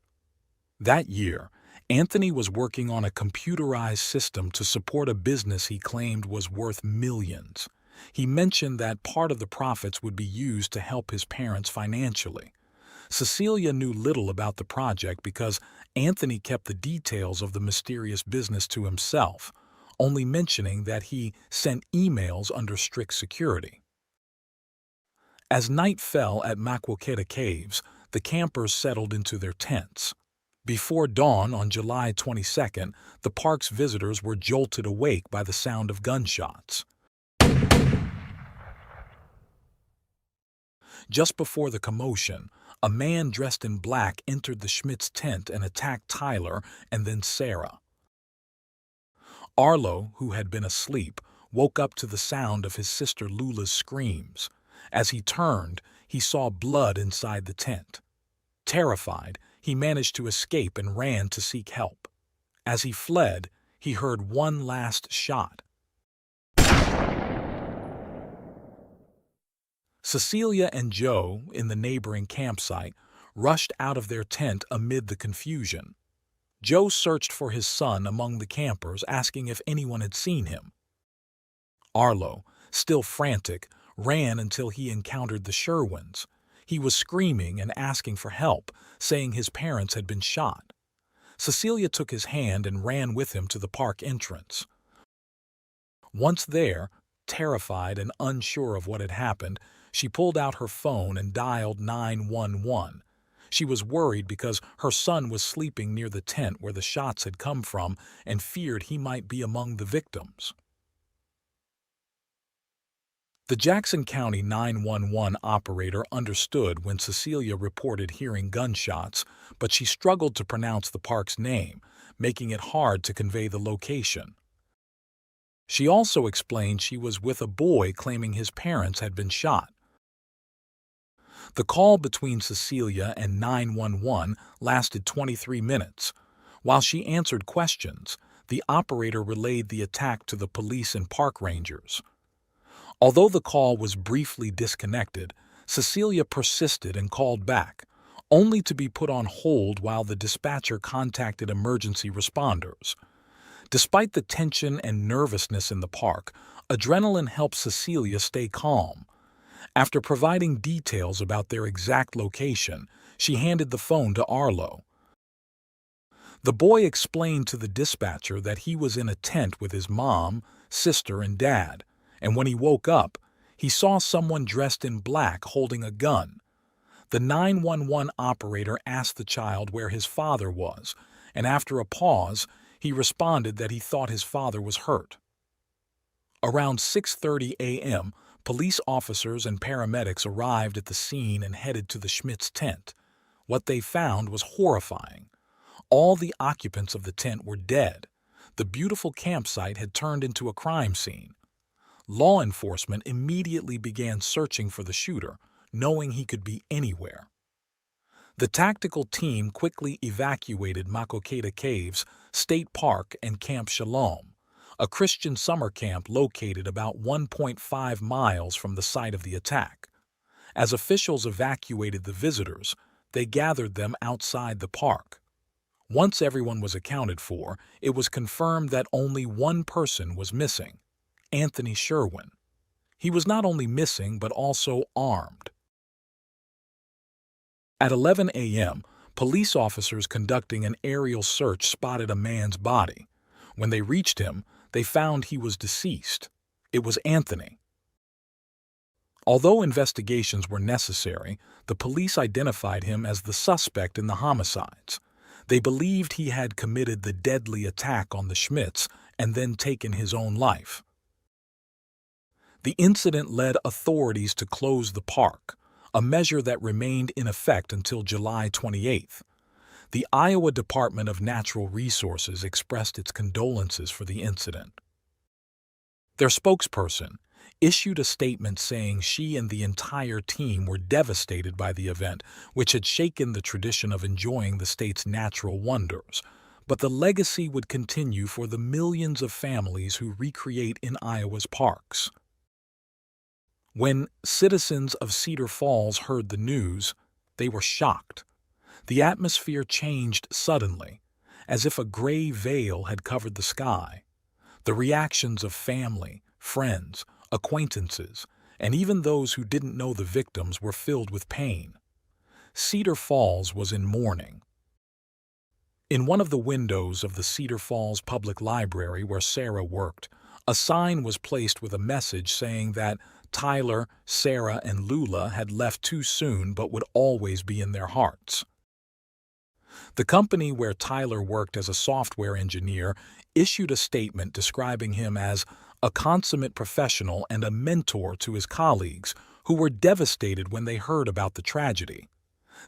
That year, Anthony was working on a computerized system to support a business he claimed was worth millions. He mentioned that part of the profits would be used to help his parents financially. Cecilia knew little about the project because Anthony kept the details of the mysterious business to himself, only mentioning that he sent emails under strict security. As night fell at Maquoketa Caves, the campers settled into their tents. Before dawn on July 22nd, the park's visitors were jolted awake by the sound of gunshots. Just before the commotion, a man dressed in black entered the Schmitz tent and attacked Tyler and then Sarah. Arlo, who had been asleep, woke up to the sound of his sister Lula's screams. As he turned, he saw blood inside the tent. Terrified, he managed to escape and ran to seek help. As he fled, he heard one last shot. Cecilia and Joe, in the neighboring campsite, rushed out of their tent amid the confusion. Joe searched for his son among the campers, asking if anyone had seen him. Arlo, still frantic, ran until he encountered the Sherwins. He was screaming and asking for help, saying his parents had been shot. Cecilia took his hand and ran with him to the park entrance. Once there, terrified and unsure of what had happened, she pulled out her phone and dialed 911. She was worried because her son was sleeping near the tent where the shots had come from and feared he might be among the victims. The Jackson County 911 operator understood when Cecilia reported hearing gunshots, but she struggled to pronounce the park's name, making it hard to convey the location. She also explained she was with a boy claiming his parents had been shot. The call between Cecilia and 911 lasted 23 minutes. While she answered questions, the operator relayed the attack to the police and park rangers. Although the call was briefly disconnected, Cecilia persisted and called back, only to be put on hold while the dispatcher contacted emergency responders. Despite the tension and nervousness in the park, adrenaline helped Cecilia stay calm. After providing details about their exact location, she handed the phone to Arlo. The boy explained to the dispatcher that he was in a tent with his mom, sister, and dad, and when he woke up, he saw someone dressed in black holding a gun. The 911 operator asked the child where his father was, and after a pause, he responded that he thought his father was hurt. Around 6:30 a.m., police officers and paramedics arrived at the scene and headed to the Schmitz tent. What they found was horrifying. All the occupants of the tent were dead. the beautiful campsite had turned into a crime scene. Law enforcement immediately began searching for the shooter, knowing he could be anywhere. The tactical team quickly evacuated Makokeda Caves, State Park, and Camp Shalom, a Christian summer camp located about 1.5 miles from the site of the attack. As officials evacuated the visitors, they gathered them outside the park. Once everyone was accounted for, it was confirmed that only one person was missing: Anthony Sherwin. He was not only missing but also armed. At 11 a.m., police officers conducting an aerial search spotted a man's body. When they reached him, they found he was deceased. It was Anthony. Although investigations were necessary, the police identified him as the suspect in the homicides. They believed he had committed the deadly attack on the Schmidts and then taken his own life. The incident led authorities to close the park, a measure that remained in effect until July 28th. The Iowa Department of Natural Resources expressed its condolences for the incident. Their spokesperson issued a statement saying she and the entire team were devastated by the event, which had shaken the tradition of enjoying the state's natural wonders. But the legacy would continue for the millions of families who recreate in Iowa's parks. When citizens of Cedar Falls heard the news, they were shocked. The atmosphere changed suddenly, as if a gray veil had covered the sky. The reactions of family, friends, acquaintances, and even those who didn't know the victims were filled with pain. Cedar Falls was in mourning. In one of the windows of the Cedar Falls Public Library where Sarah worked, a sign was placed with a message saying that Tyler, Sarah, and Lula had left too soon but would always be in their hearts. The company where Tyler worked as a software engineer issued a statement describing him as a consummate professional and a mentor to his colleagues who were devastated when they heard about the tragedy.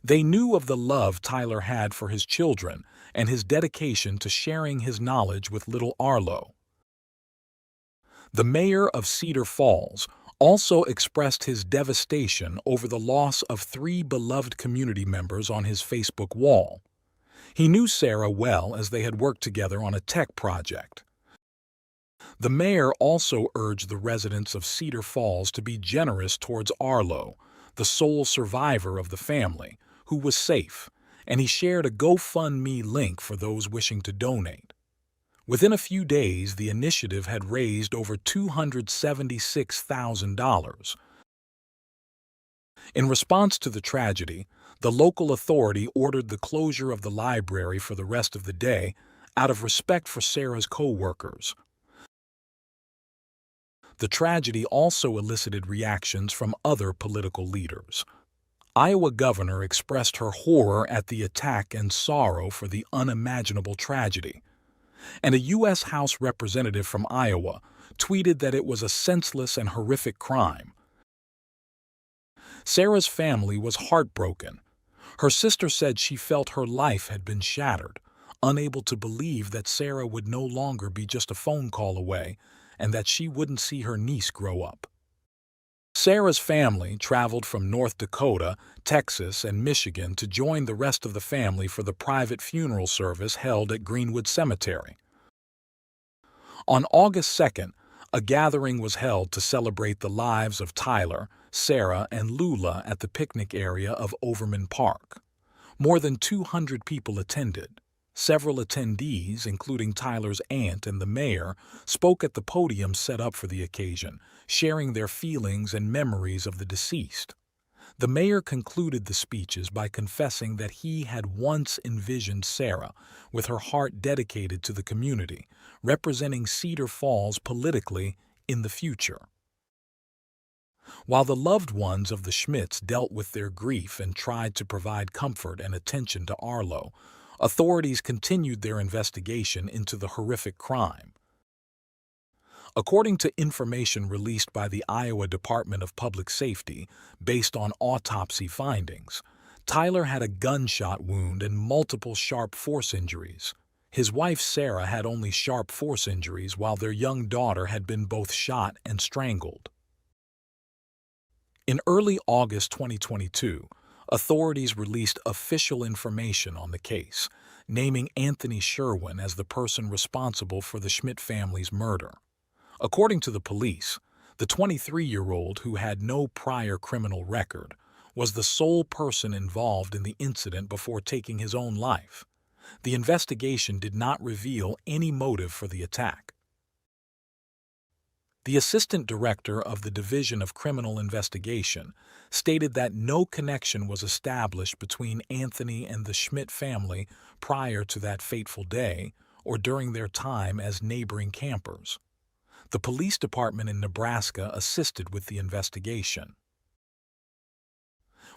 They knew of the love Tyler had for his children and his dedication to sharing his knowledge with little Arlo. The mayor of Cedar Falls also expressed his devastation over the loss of 3 beloved community members on his Facebook wall. He knew Sarah well as they had worked together on a tech project. The mayor also urged the residents of Cedar Falls to be generous towards Arlo, the sole survivor of the family, who was safe, and he shared a GoFundMe link for those wishing to donate. Within a few days, the initiative had raised over $276,000. In response to the tragedy, the local authority ordered the closure of the library for the rest of the day out of respect for Sarah's co-workers. The tragedy also elicited reactions from other political leaders. Iowa governor expressed her horror at the attack and sorrow for the unimaginable tragedy. And a U.S. House representative from Iowa tweeted that it was a senseless and horrific crime. Sarah's family was heartbroken. Her sister said she felt her life had been shattered, unable to believe that Sarah would no longer be just a phone call away and that she wouldn't see her niece grow up. Sarah's family traveled from North Dakota, Texas, and Michigan to join the rest of the family for the private funeral service held at Greenwood Cemetery. On August 2nd, a gathering was held to celebrate the lives of Tyler, Sarah, and Lula at the picnic area of Overman Park. More than 200 people attended. Several attendees, including Tyler's aunt and the mayor, spoke at the podium set up for the occasion, sharing their feelings and memories of the deceased. The mayor concluded the speeches by confessing that he had once envisioned Sarah, with her heart dedicated to the community, representing Cedar Falls politically in the future. While the loved ones of the Schmidts dealt with their grief and tried to provide comfort and attention to Arlo, authorities continued their investigation into the horrific crime. According to information released by the Iowa Department of Public Safety, based on autopsy findings, Tyler had a gunshot wound and multiple sharp force injuries. His wife Sarah had only sharp force injuries, while their young daughter had been both shot and strangled. In early August 2022, authorities released official information on the case, naming Anthony Sherwin as the person responsible for the Schmidt family's murder. According to the police, the 23-year-old, who had no prior criminal record, was the sole person involved in the incident before taking his own life. The investigation did not reveal any motive for the attack. The assistant director of the Division of Criminal Investigation stated that no connection was established between Anthony and the Schmidt family prior to that fateful day or during their time as neighboring campers. The police department in Nebraska assisted with the investigation.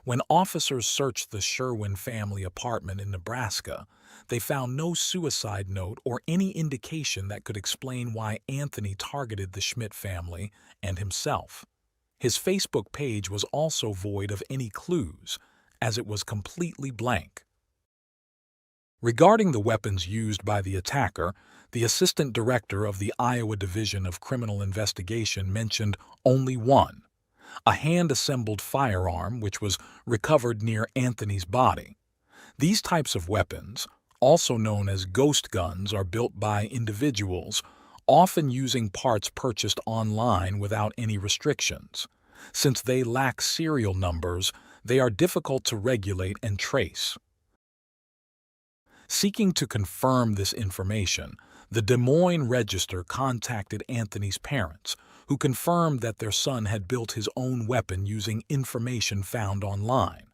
When officers searched the Sherwin family apartment in Nebraska, they found no suicide note or any indication that could explain why Anthony targeted the Schmidt family and himself. His Facebook page was also void of any clues, as it was completely blank. Regarding the weapons used by the attacker, the assistant director of the Iowa Division of Criminal Investigation mentioned only one: a hand-assembled firearm which was recovered near Anthony's body. These types of weapons, also known as ghost guns, are built by individuals, often using parts purchased online without any restrictions. Since they lack serial numbers, they are difficult to regulate and trace. Seeking to confirm this information, the Des Moines Register contacted Anthony's parents, who confirmed that their son had built his own weapon using information found online.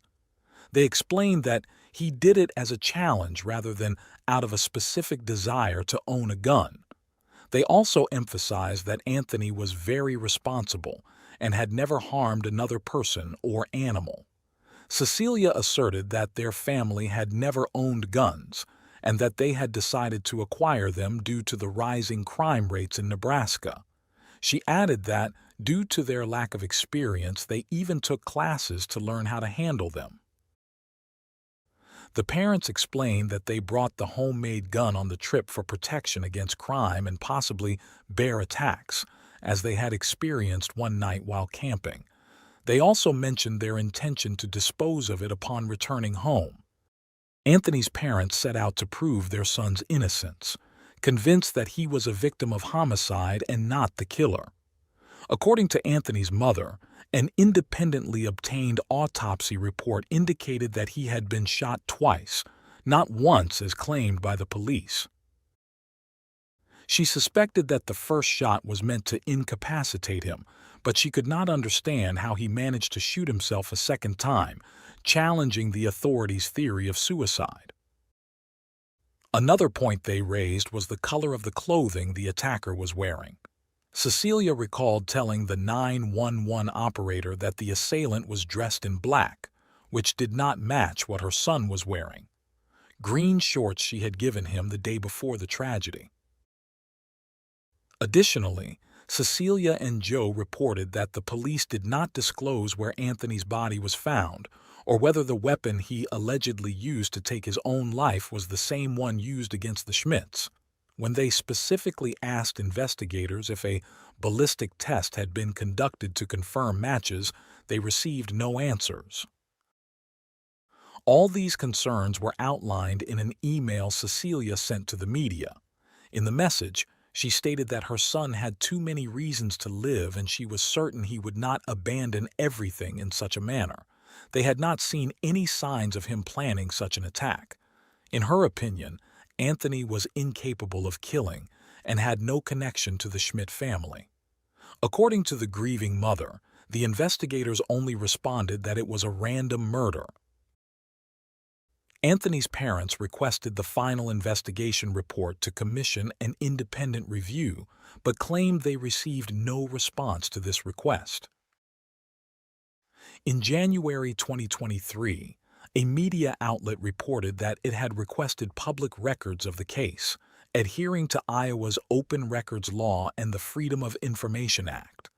They explained that he did it as a challenge rather than out of a specific desire to own a gun. They also emphasized that Anthony was very responsible and had never harmed another person or animal. Cecilia asserted that their family had never owned guns and that they had decided to acquire them due to the rising crime rates in Nebraska. She added that, due to their lack of experience, they even took classes to learn how to handle them. The parents explained that they brought the homemade gun on the trip for protection against crime and possibly bear attacks, as they had experienced one night while camping. They also mentioned their intention to dispose of it upon returning home. Anthony's parents set out to prove their son's innocence, convinced that he was a victim of homicide and not the killer. According to Anthony's mother, an independently obtained autopsy report indicated that he had been shot twice, not once as claimed by the police. She suspected that the first shot was meant to incapacitate him, but she could not understand how he managed to shoot himself a second time, challenging the authorities' theory of suicide. Another point they raised was the color of the clothing the attacker was wearing. Cecilia recalled telling the 911 operator that the assailant was dressed in black, which did not match what her son was wearing: green shorts she had given him the day before the tragedy. Additionally, Cecilia and Joe reported that the police did not disclose where Anthony's body was found or whether the weapon he allegedly used to take his own life was the same one used against the Schmidts. When they specifically asked investigators if a ballistic test had been conducted to confirm matches, they received no answers. All these concerns were outlined in an email Cecilia sent to the media. In the message, she stated that her son had too many reasons to live and she was certain he would not abandon everything in such a manner. They had not seen any signs of him planning such an attack. In her opinion, Anthony was incapable of killing and had no connection to the Schmidt family. According to the grieving mother, the investigators only responded that it was a random murder. Anthony's parents requested the final investigation report to commission an independent review, but claimed they received no response to this request. In January 2023, a media outlet reported that it had requested public records of the case, adhering to Iowa's Open Records Law and the Freedom of Information Act.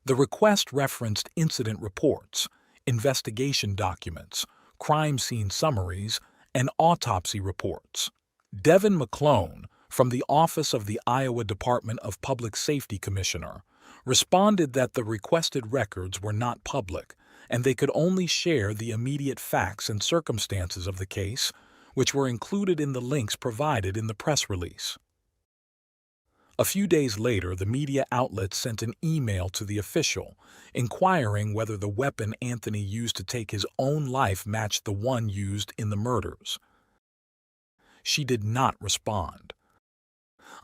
The request referenced incident reports, investigation documents, crime scene summaries, and autopsy reports. Devin McClone, from the Office of the Iowa Department of Public Safety Commissioner, responded that the requested records were not public and they could only share the immediate facts and circumstances of the case, which were included in the links provided in the press release. A few days later, the media outlet sent an email to the official, inquiring whether the weapon Anthony used to take his own life matched the one used in the murders. She did not respond.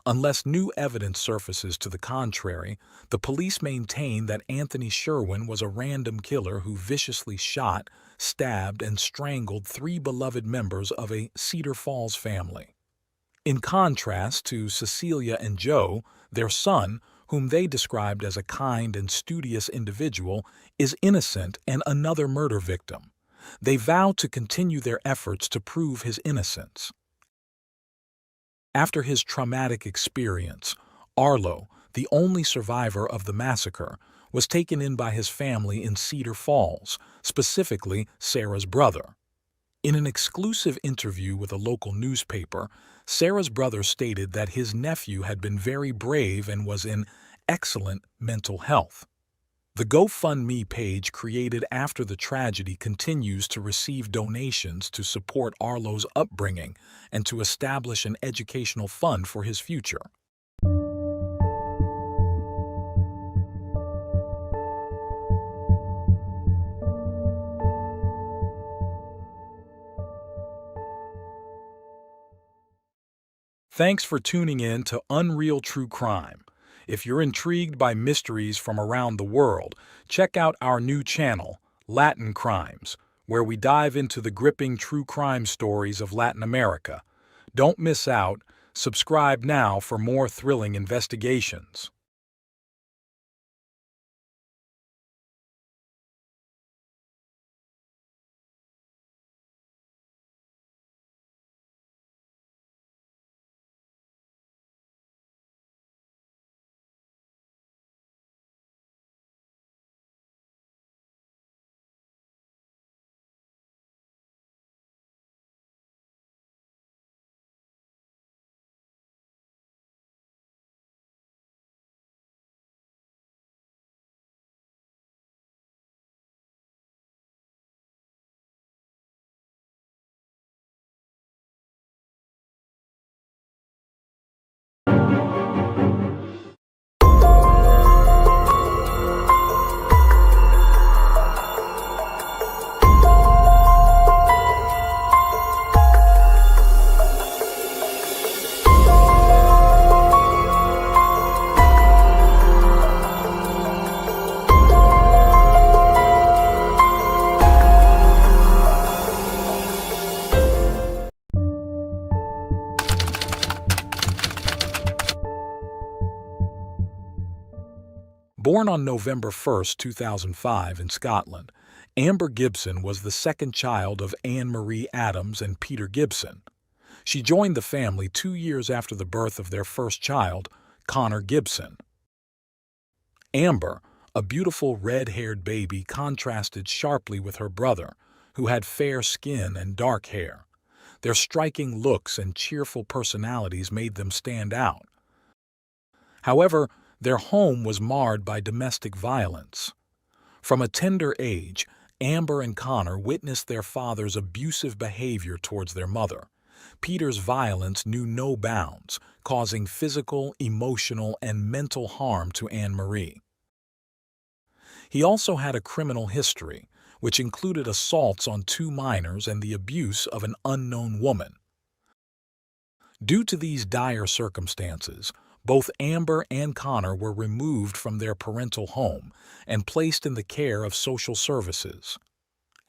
Unless new evidence surfaces to the contrary, the police maintain that Anthony Sherwin was a random killer who viciously shot, stabbed, and strangled 3 beloved members of a Cedar Falls family. In contrast to Cecilia and Joe, their son, whom they described as a kind and studious individual, is innocent and another murder victim. They vow to continue their efforts to prove his innocence. After his traumatic experience, Arlo, the only survivor of the massacre, was taken in by his family in Cedar Falls, specifically Sarah's brother. In an exclusive interview with a local newspaper, Sarah's brother stated that his nephew had been very brave and was in excellent mental health. The GoFundMe page created after the tragedy continues to receive donations to support Arlo's upbringing and to establish an educational fund for his future. Thanks for tuning in to Unreal True Crime. If you're intrigued by mysteries from around the world, check out our new channel, Latin Crimes, where we dive into the gripping true crime stories of Latin America. Don't miss out. Subscribe now for more thrilling investigations. Born on November 1, 2005 in Scotland, Amber Gibson was the second child of Anne Marie Adams and Peter Gibson. She joined the family 2 years after the birth of their first child, Connor Gibson. Amber, a beautiful red-haired baby, contrasted sharply with her brother, who had fair skin and dark hair. Their striking looks and cheerful personalities made them stand out. However, their home was marred by domestic violence. From a tender age, Amber and Connor witnessed their father's abusive behavior towards their mother. Peter's violence knew no bounds, causing physical, emotional, and mental harm to Anne Marie. He also had a criminal history, which included assaults on 2 minors and the abuse of an unknown woman. Due to these dire circumstances, both Amber and Connor were removed from their parental home and placed in the care of social services.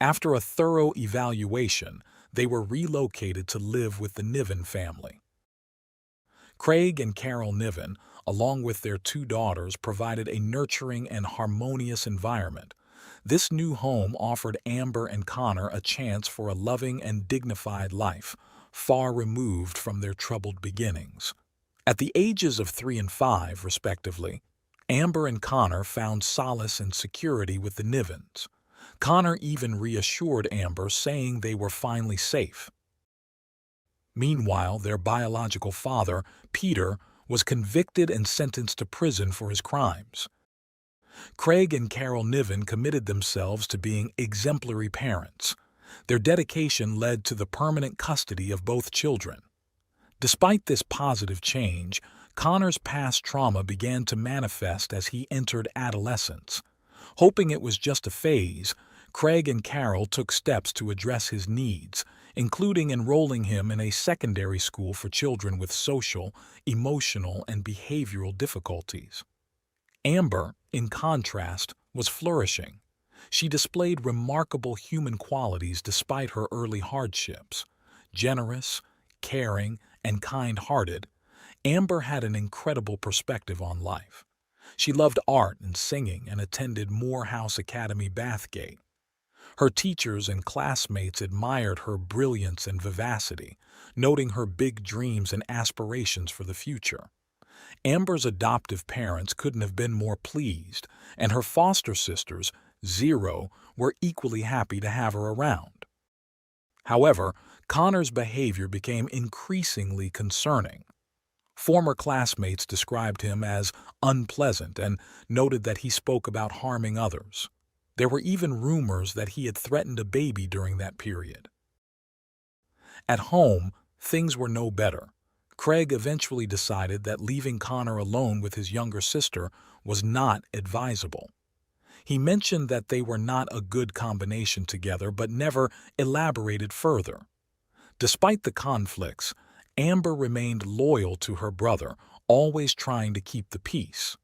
After a thorough evaluation, they were relocated to live with the Niven family. Craig and Carol Niven, along with their 2 daughters, provided a nurturing and harmonious environment. This new home offered Amber and Connor a chance for a loving and dignified life, far removed from their troubled beginnings. At the ages of 3 and 5, respectively, Amber and Connor found solace and security with the Nivens. Connor even reassured Amber, saying they were finally safe. Meanwhile, their biological father, Peter, was convicted and sentenced to prison for his crimes. Craig and Carol Niven committed themselves to being exemplary parents. Their dedication led to the permanent custody of both children. Despite this positive change, Connor's past trauma began to manifest as he entered adolescence. Hoping it was just a phase, Craig and Carol took steps to address his needs, including enrolling him in a secondary school for children with social, emotional, and behavioral difficulties. Amber, in contrast, was flourishing. She displayed remarkable human qualities despite her early hardships. Generous, caring, and kind-hearted, Amber had an incredible perspective on life. She loved art and singing and attended Morehouse Academy Bathgate. Her teachers and classmates admired her brilliance and vivacity, noting her big dreams and aspirations for the future. Amber's adoptive parents couldn't have been more pleased, and her foster sisters, Zero, were equally happy to have her around. However, Connor's behavior became increasingly concerning. Former classmates described him as unpleasant and noted that he spoke about harming others. There were even rumors that he had threatened a baby during that period. At home, things were no better. Craig eventually decided that leaving Connor alone with his younger sister was not advisable. He mentioned that they were not a good combination together, but never elaborated further. Despite the conflicts, Amber remained loyal to her brother, always trying to keep the peace.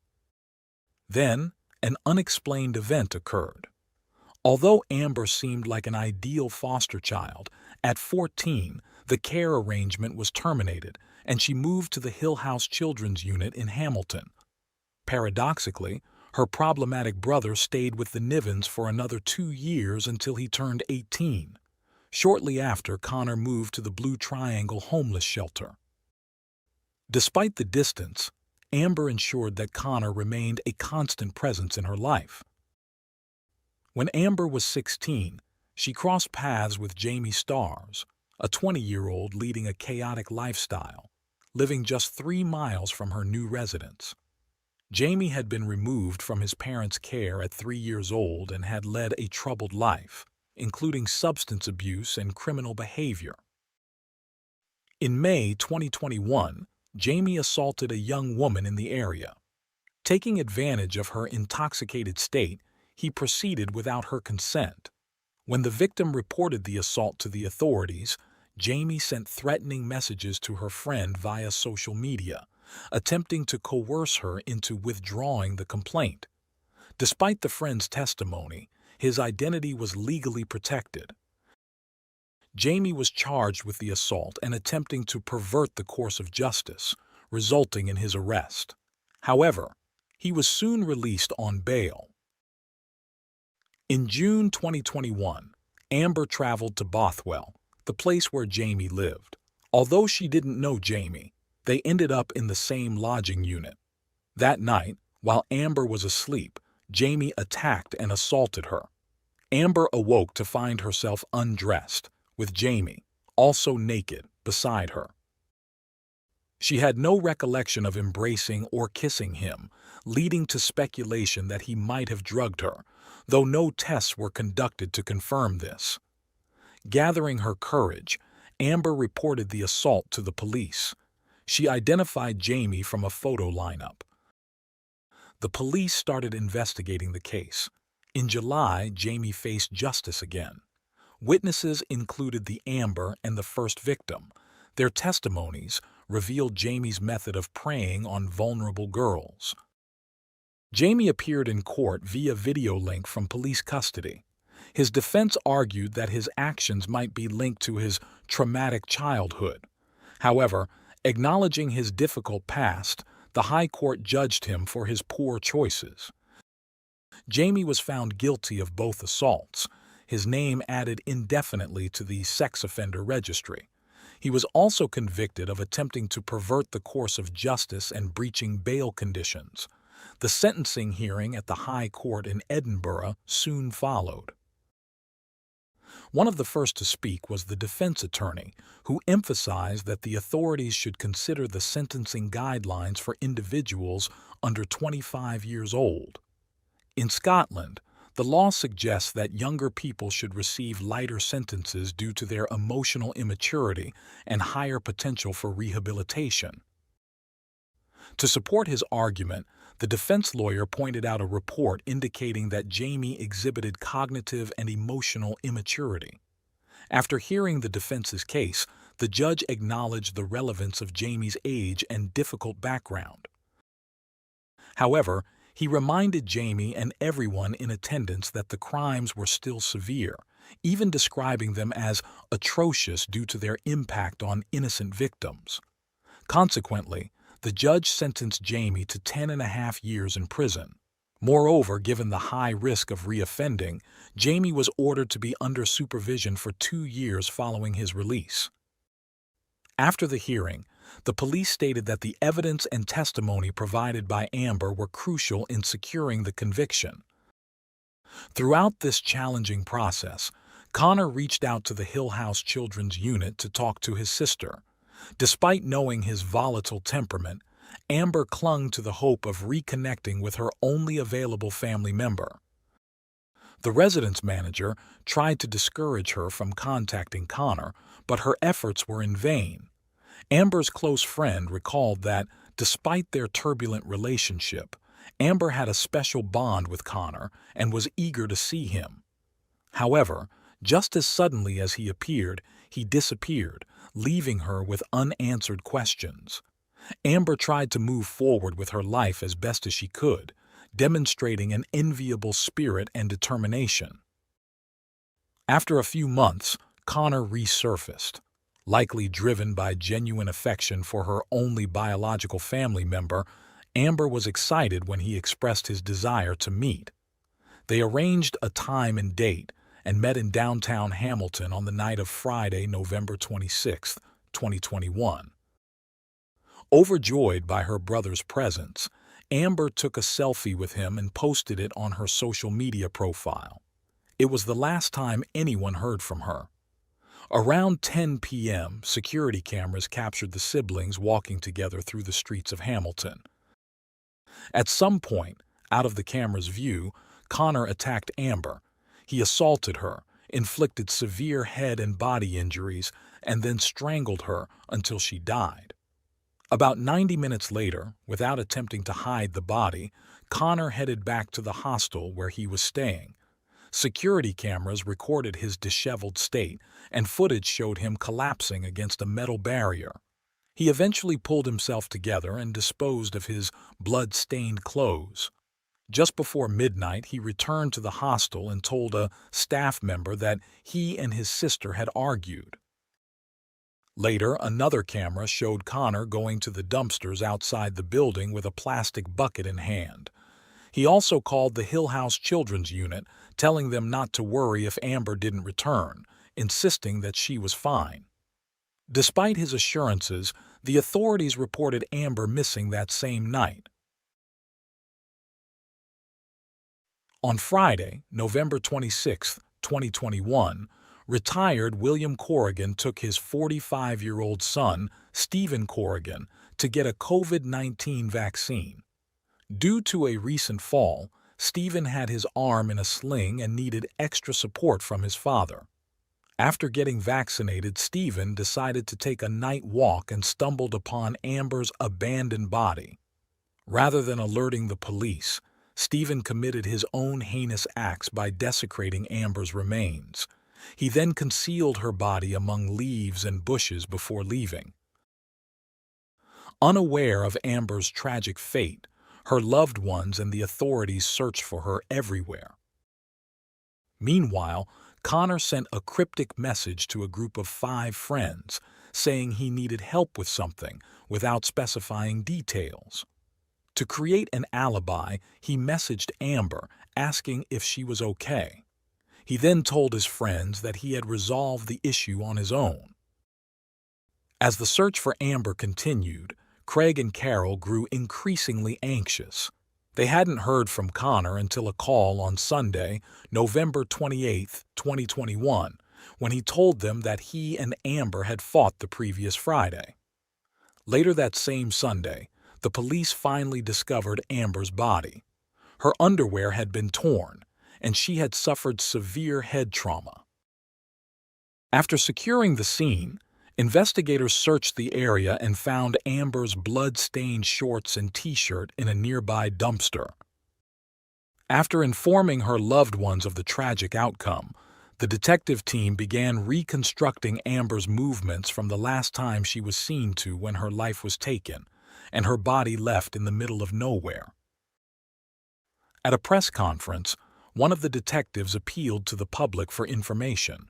Then, an unexplained event occurred. Although Amber seemed like an ideal foster child, at 14, the care arrangement was terminated, and she moved to the Hill House Children's Unit in Hamilton. Paradoxically, her problematic brother stayed with the Nivens for another 2 years until he turned 18. Shortly after, Connor moved to the Blue Triangle homeless shelter. Despite the distance, Amber ensured that Connor remained a constant presence in her life. When Amber was 16, she crossed paths with Jamie Stars, a 20-year-old leading a chaotic lifestyle, living just 3 miles from her new residence. Jamie had been removed from his parents' care at 3 years old and had led a troubled life, including substance abuse and criminal behavior. In May 2021, Jamie assaulted a young woman in the area. Taking advantage of her intoxicated state, he proceeded without her consent. When the victim reported the assault to the authorities, Jamie sent threatening messages to her friend via social media, attempting to coerce her into withdrawing the complaint. Despite the friend's testimony, his identity was legally protected. Jamie was charged with the assault and attempting to pervert the course of justice, resulting in his arrest. However, he was soon released on bail. In June 2021, Amber traveled to Bothwell, the place where Jamie lived. Although she didn't know Jamie, they ended up in the same lodging unit. That night, while Amber was asleep, Jamie attacked and assaulted her. Amber awoke to find herself undressed, with Jamie, also naked, beside her. She had no recollection of embracing or kissing him, leading to speculation that he might have drugged her, though no tests were conducted to confirm this. Gathering her courage, Amber reported the assault to the police. She identified Jamie from a photo lineup. The police started investigating the case. In July, Jamie faced justice again. Witnesses included the Amber and the first victim. Their testimonies revealed Jamie's method of preying on vulnerable girls. Jamie appeared in court via video link from police custody. His defense argued that his actions might be linked to his traumatic childhood. However, acknowledging his difficult past, the High Court judged him for his poor choices. Jamie was found guilty of both assaults, his name added indefinitely to the sex offender registry. He was also convicted of attempting to pervert the course of justice and breaching bail conditions. The sentencing hearing at the High Court in Edinburgh soon followed. One of the first to speak was the defense attorney, who emphasized that the authorities should consider the sentencing guidelines for individuals under 25 years old. In Scotland, the law suggests that younger people should receive lighter sentences due to their emotional immaturity and higher potential for rehabilitation. To support his argument, the defense lawyer pointed out a report indicating that Jamie exhibited cognitive and emotional immaturity. After hearing the defense's case, the judge acknowledged the relevance of Jamie's age and difficult background. However, he reminded Jamie and everyone in attendance that the crimes were still severe, even describing them as atrocious due to their impact on innocent victims. Consequently, the judge sentenced Jamie to 10.5 years in prison. Moreover, given the high risk of reoffending, Jamie was ordered to be under supervision for 2 years following his release. After the hearing, the police stated that the evidence and testimony provided by Amber were crucial in securing the conviction. Throughout this challenging process, Connor reached out to the Hill House Children's Unit to talk to his sister. Despite knowing his volatile temperament, Amber clung to the hope of reconnecting with her only available family member. The residence manager tried to discourage her from contacting Connor, but her efforts were in vain. Amber's close friend recalled that, despite their turbulent relationship, Amber had a special bond with Connor and was eager to see him. However, just as suddenly as he appeared, he disappeared, leaving her with unanswered questions. Amber tried to move forward with her life as best as she could, demonstrating an enviable spirit and determination. After a few months, Connor resurfaced. Likely driven by genuine affection for her only biological family member, Amber was excited when he expressed his desire to meet. They arranged a time and date and met in downtown Hamilton on the night of Friday, November 26, 2021. Overjoyed by her brother's presence, Amber took a selfie with him and posted it on her social media profile. It was the last time anyone heard from her. Around 10 p.m., security cameras captured the siblings walking together through the streets of Hamilton. At some point, out of the camera's view, Connor attacked Amber. He assaulted her, inflicted severe head and body injuries, and then strangled her until she died. About 90 minutes later, without attempting to hide the body, Connor headed back to the hostel where he was staying. Security cameras recorded his disheveled state, and footage showed him collapsing against a metal barrier. He eventually pulled himself together and disposed of his blood-stained clothes. Just before midnight, he returned to the hostel and told a staff member that he and his sister had argued. Later, another camera showed Connor going to the dumpsters outside the building with a plastic bucket in hand. He also called the Hill House Children's Unit, telling them not to worry if Amber didn't return, insisting that she was fine. Despite his assurances, the authorities reported Amber missing that same night. On Friday, November 26, 2021, retired William Corrigan took his 45-year-old son, Stephen Corrigan, to get a COVID-19 vaccine. Due to a recent fall, Stephen had his arm in a sling and needed extra support from his father. After getting vaccinated, Stephen decided to take a night walk and stumbled upon Amber's abandoned body. Rather than alerting the police, Stephen committed his own heinous acts by desecrating Amber's remains. He then concealed her body among leaves and bushes before leaving. Unaware of Amber's tragic fate, her loved ones and the authorities searched for her everywhere. Meanwhile, Connor sent a cryptic message to a group of 5 friends, saying he needed help with something without specifying details. To create an alibi, he messaged Amber, asking if she was okay. He then told his friends that he had resolved the issue on his own. As the search for Amber continued, Craig and Carol grew increasingly anxious. They hadn't heard from Connor until a call on Sunday, November 28, 2021, when he told them that he and Amber had fought the previous Friday. Later that same Sunday, the police finally discovered Amber's body. Her underwear had been torn, and she had suffered severe head trauma. After securing the scene, investigators searched the area and found Amber's blood-stained shorts and t-shirt in a nearby dumpster. After informing her loved ones of the tragic outcome, the detective team began reconstructing Amber's movements from the last time she was seen to when her life was taken and her body left in the middle of nowhere. At a press conference, one of the detectives appealed to the public for information.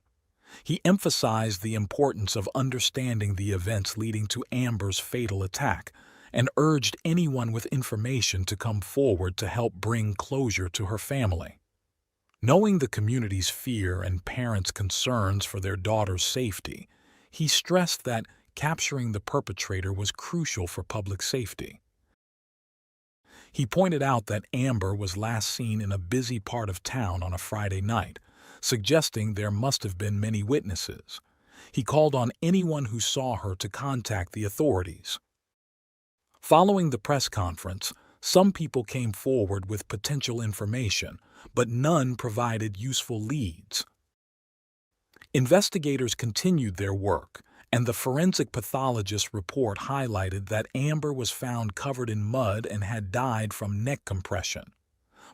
He emphasized the importance of understanding the events leading to Amber's fatal attack and urged anyone with information to come forward to help bring closure to her family. Knowing the community's fear and parents' concerns for their daughter's safety, he stressed that capturing the perpetrator was crucial for public safety. He pointed out that Amber was last seen in a busy part of town on a Friday night, suggesting there must have been many witnesses. He called on anyone who saw her to contact the authorities. Following the press conference, some people came forward with potential information, but none provided useful leads. Investigators continued their work, and the forensic pathologist's report highlighted that Amber was found covered in mud and had died from neck compression.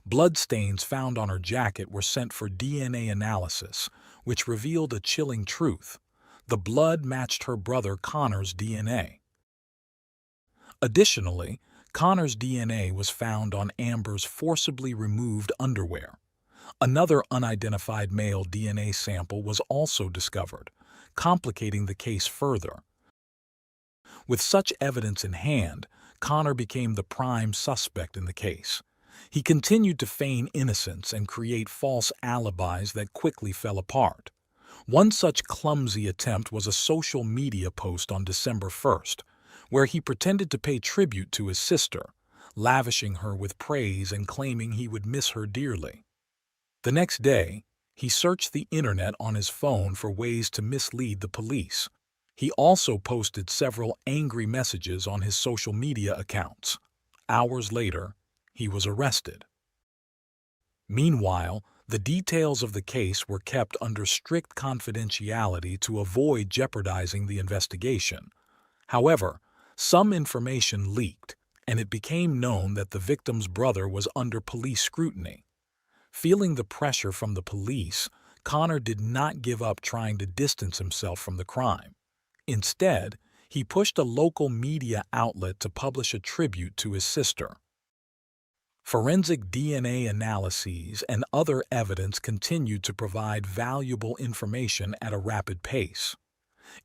Bloodstains found on her jacket were sent for DNA analysis, which revealed a chilling truth. The blood matched her brother Connor's DNA. Additionally, Connor's DNA was found on Amber's forcibly removed underwear. Another unidentified male DNA sample was also discovered, complicating the case further. With such evidence in hand, Connor became the prime suspect in the case. He continued to feign innocence and create false alibis that quickly fell apart. One such clumsy attempt was a social media post on December 1st, where he pretended to pay tribute to his sister, lavishing her with praise and claiming he would miss her dearly. The next day, he searched the internet on his phone for ways to mislead the police. He also posted several angry messages on his social media accounts. Hours later, he was arrested. Meanwhile, the details of the case were kept under strict confidentiality to avoid jeopardizing the investigation. However, some information leaked, and it became known that the victim's brother was under police scrutiny. Feeling the pressure from the police, Connor did not give up trying to distance himself from the crime. Instead, he pushed a local media outlet to publish a tribute to his sister. Forensic DNA analyses and other evidence continued to provide valuable information at a rapid pace.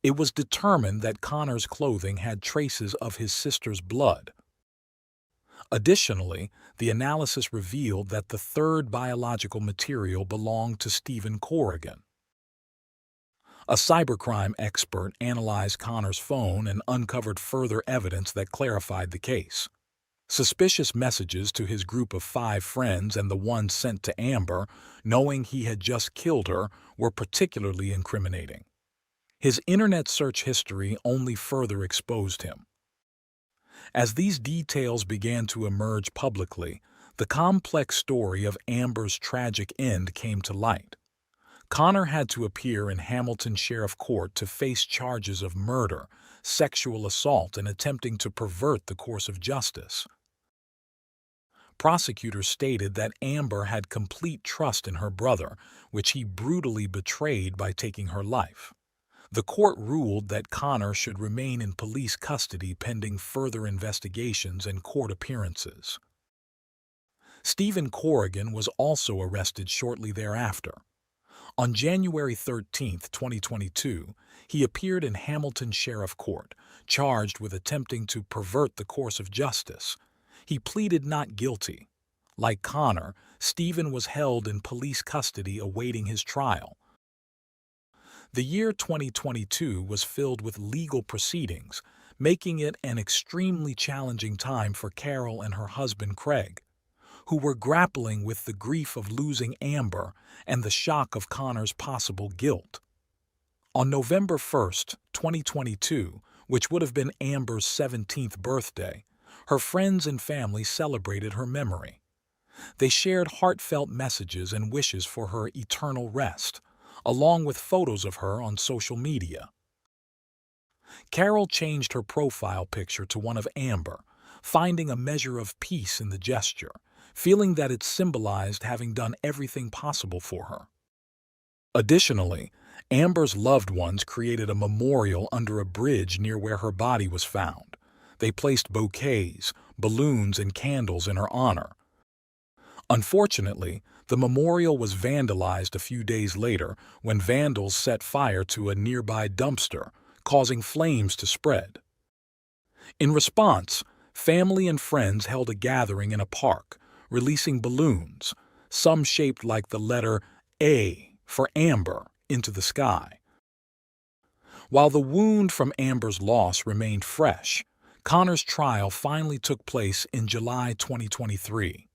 It was determined that Connor's clothing had traces of his sister's blood. Additionally, the analysis revealed that the third biological material belonged to Stephen Corrigan. A cybercrime expert analyzed Connor's phone and uncovered further evidence that clarified the case. Suspicious messages to his group of 5 friends and the one sent to Amber, knowing he had just killed her, were particularly incriminating. His internet search history only further exposed him. As these details began to emerge publicly, the complex story of Amber's tragic end came to light. Connor had to appear in Hamilton Sheriff Court to face charges of murder, sexual assault, and attempting to pervert the course of justice. Prosecutors stated that Amber had complete trust in her brother, which he brutally betrayed by taking her life. The court ruled that Connor should remain in police custody pending further investigations and court appearances. Stephen Corrigan was also arrested shortly thereafter. On January 13, 2022, he appeared in Hamilton Sheriff Court, charged with attempting to pervert the course of justice. He pleaded not guilty. Like Connor, Stephen was held in police custody awaiting his trial. The year 2022 was filled with legal proceedings, making it an extremely challenging time for Carol and her husband Craig, who were grappling with the grief of losing Amber and the shock of Connor's possible guilt. On November 1st, 2022, which would have been Amber's 17th birthday, her friends and family celebrated her memory. They shared heartfelt messages and wishes for her eternal rest, along with photos of her on social media. Carol changed her profile picture to one of Amber, finding a measure of peace in the gesture, feeling that it symbolized having done everything possible for her. Additionally, Amber's loved ones created a memorial under a bridge near where her body was found. They placed bouquets, balloons, and candles in her honor. Unfortunately, the memorial was vandalized a few days later when vandals set fire to a nearby dumpster, causing flames to spread. In response, family and friends held a gathering in a park, releasing balloons, some shaped like the letter A for Amber, into the sky. While the wound from Amber's loss remained fresh, Connor's trial finally took place in July 2023.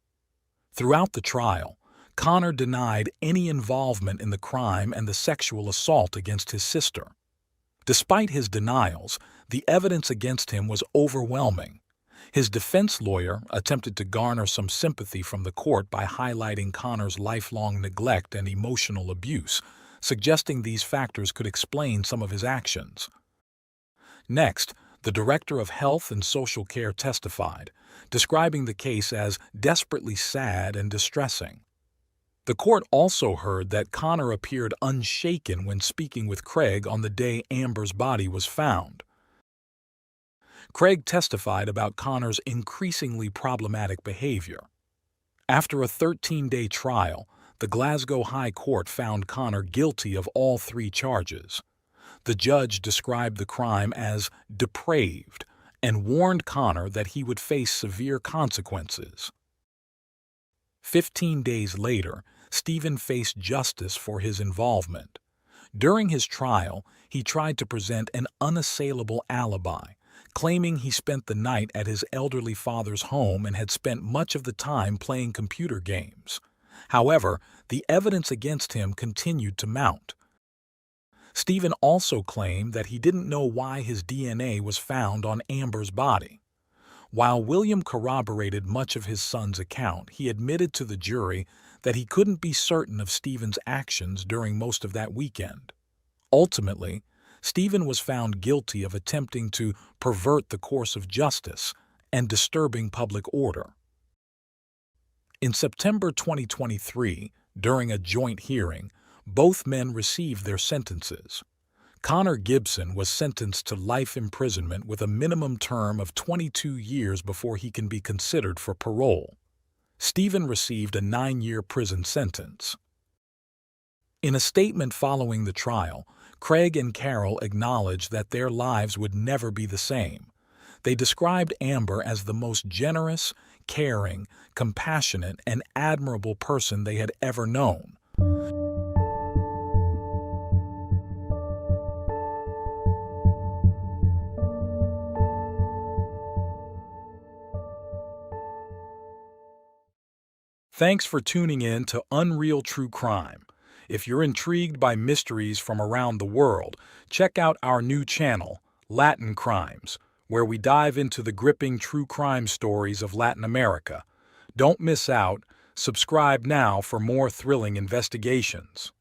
Throughout the trial, Connor denied any involvement in the crime and the sexual assault against his sister. Despite his denials, the evidence against him was overwhelming. His defense lawyer attempted to garner some sympathy from the court by highlighting Connor's lifelong neglect and emotional abuse, suggesting these factors could explain some of his actions. Next, the Director of Health and Social Care testified, describing the case as desperately sad and distressing. The court also heard that Connor appeared unshaken when speaking with Craig on the day Amber's body was found. Craig testified about Connor's increasingly problematic behavior. After a 13-day trial, the Glasgow High Court found Connor guilty of all 3 charges. The judge described the crime as depraved and warned Connor that he would face severe consequences. 15 days later, Stephen faced justice for his involvement. During his trial, he tried to present an unassailable alibi, claiming he spent the night at his elderly father's home and had spent much of the time playing computer games. However, the evidence against him continued to mount. Stephen also claimed that he didn't know why his DNA was found on Amber's body. While William corroborated much of his son's account, he admitted to the jury that he couldn't be certain of Stephen's actions during most of that weekend. Ultimately, Stephen was found guilty of attempting to pervert the course of justice and disturbing public order. In September 2023, during a joint hearing, both men received their sentences. Connor Gibson was sentenced to life imprisonment with a minimum term of 22 years before he can be considered for parole. Stephen received a 9-year prison sentence. In a statement following the trial, Craig and Carol acknowledged that their lives would never be the same. They described Amber as the most generous, caring, compassionate, and admirable person they had ever known. Thanks for tuning in to Unreal True Crime. If you're intrigued by mysteries from around the world, check out our new channel, Latin Crimes, where we dive into the gripping true crime stories of Latin America. Don't miss out. Subscribe now for more thrilling investigations.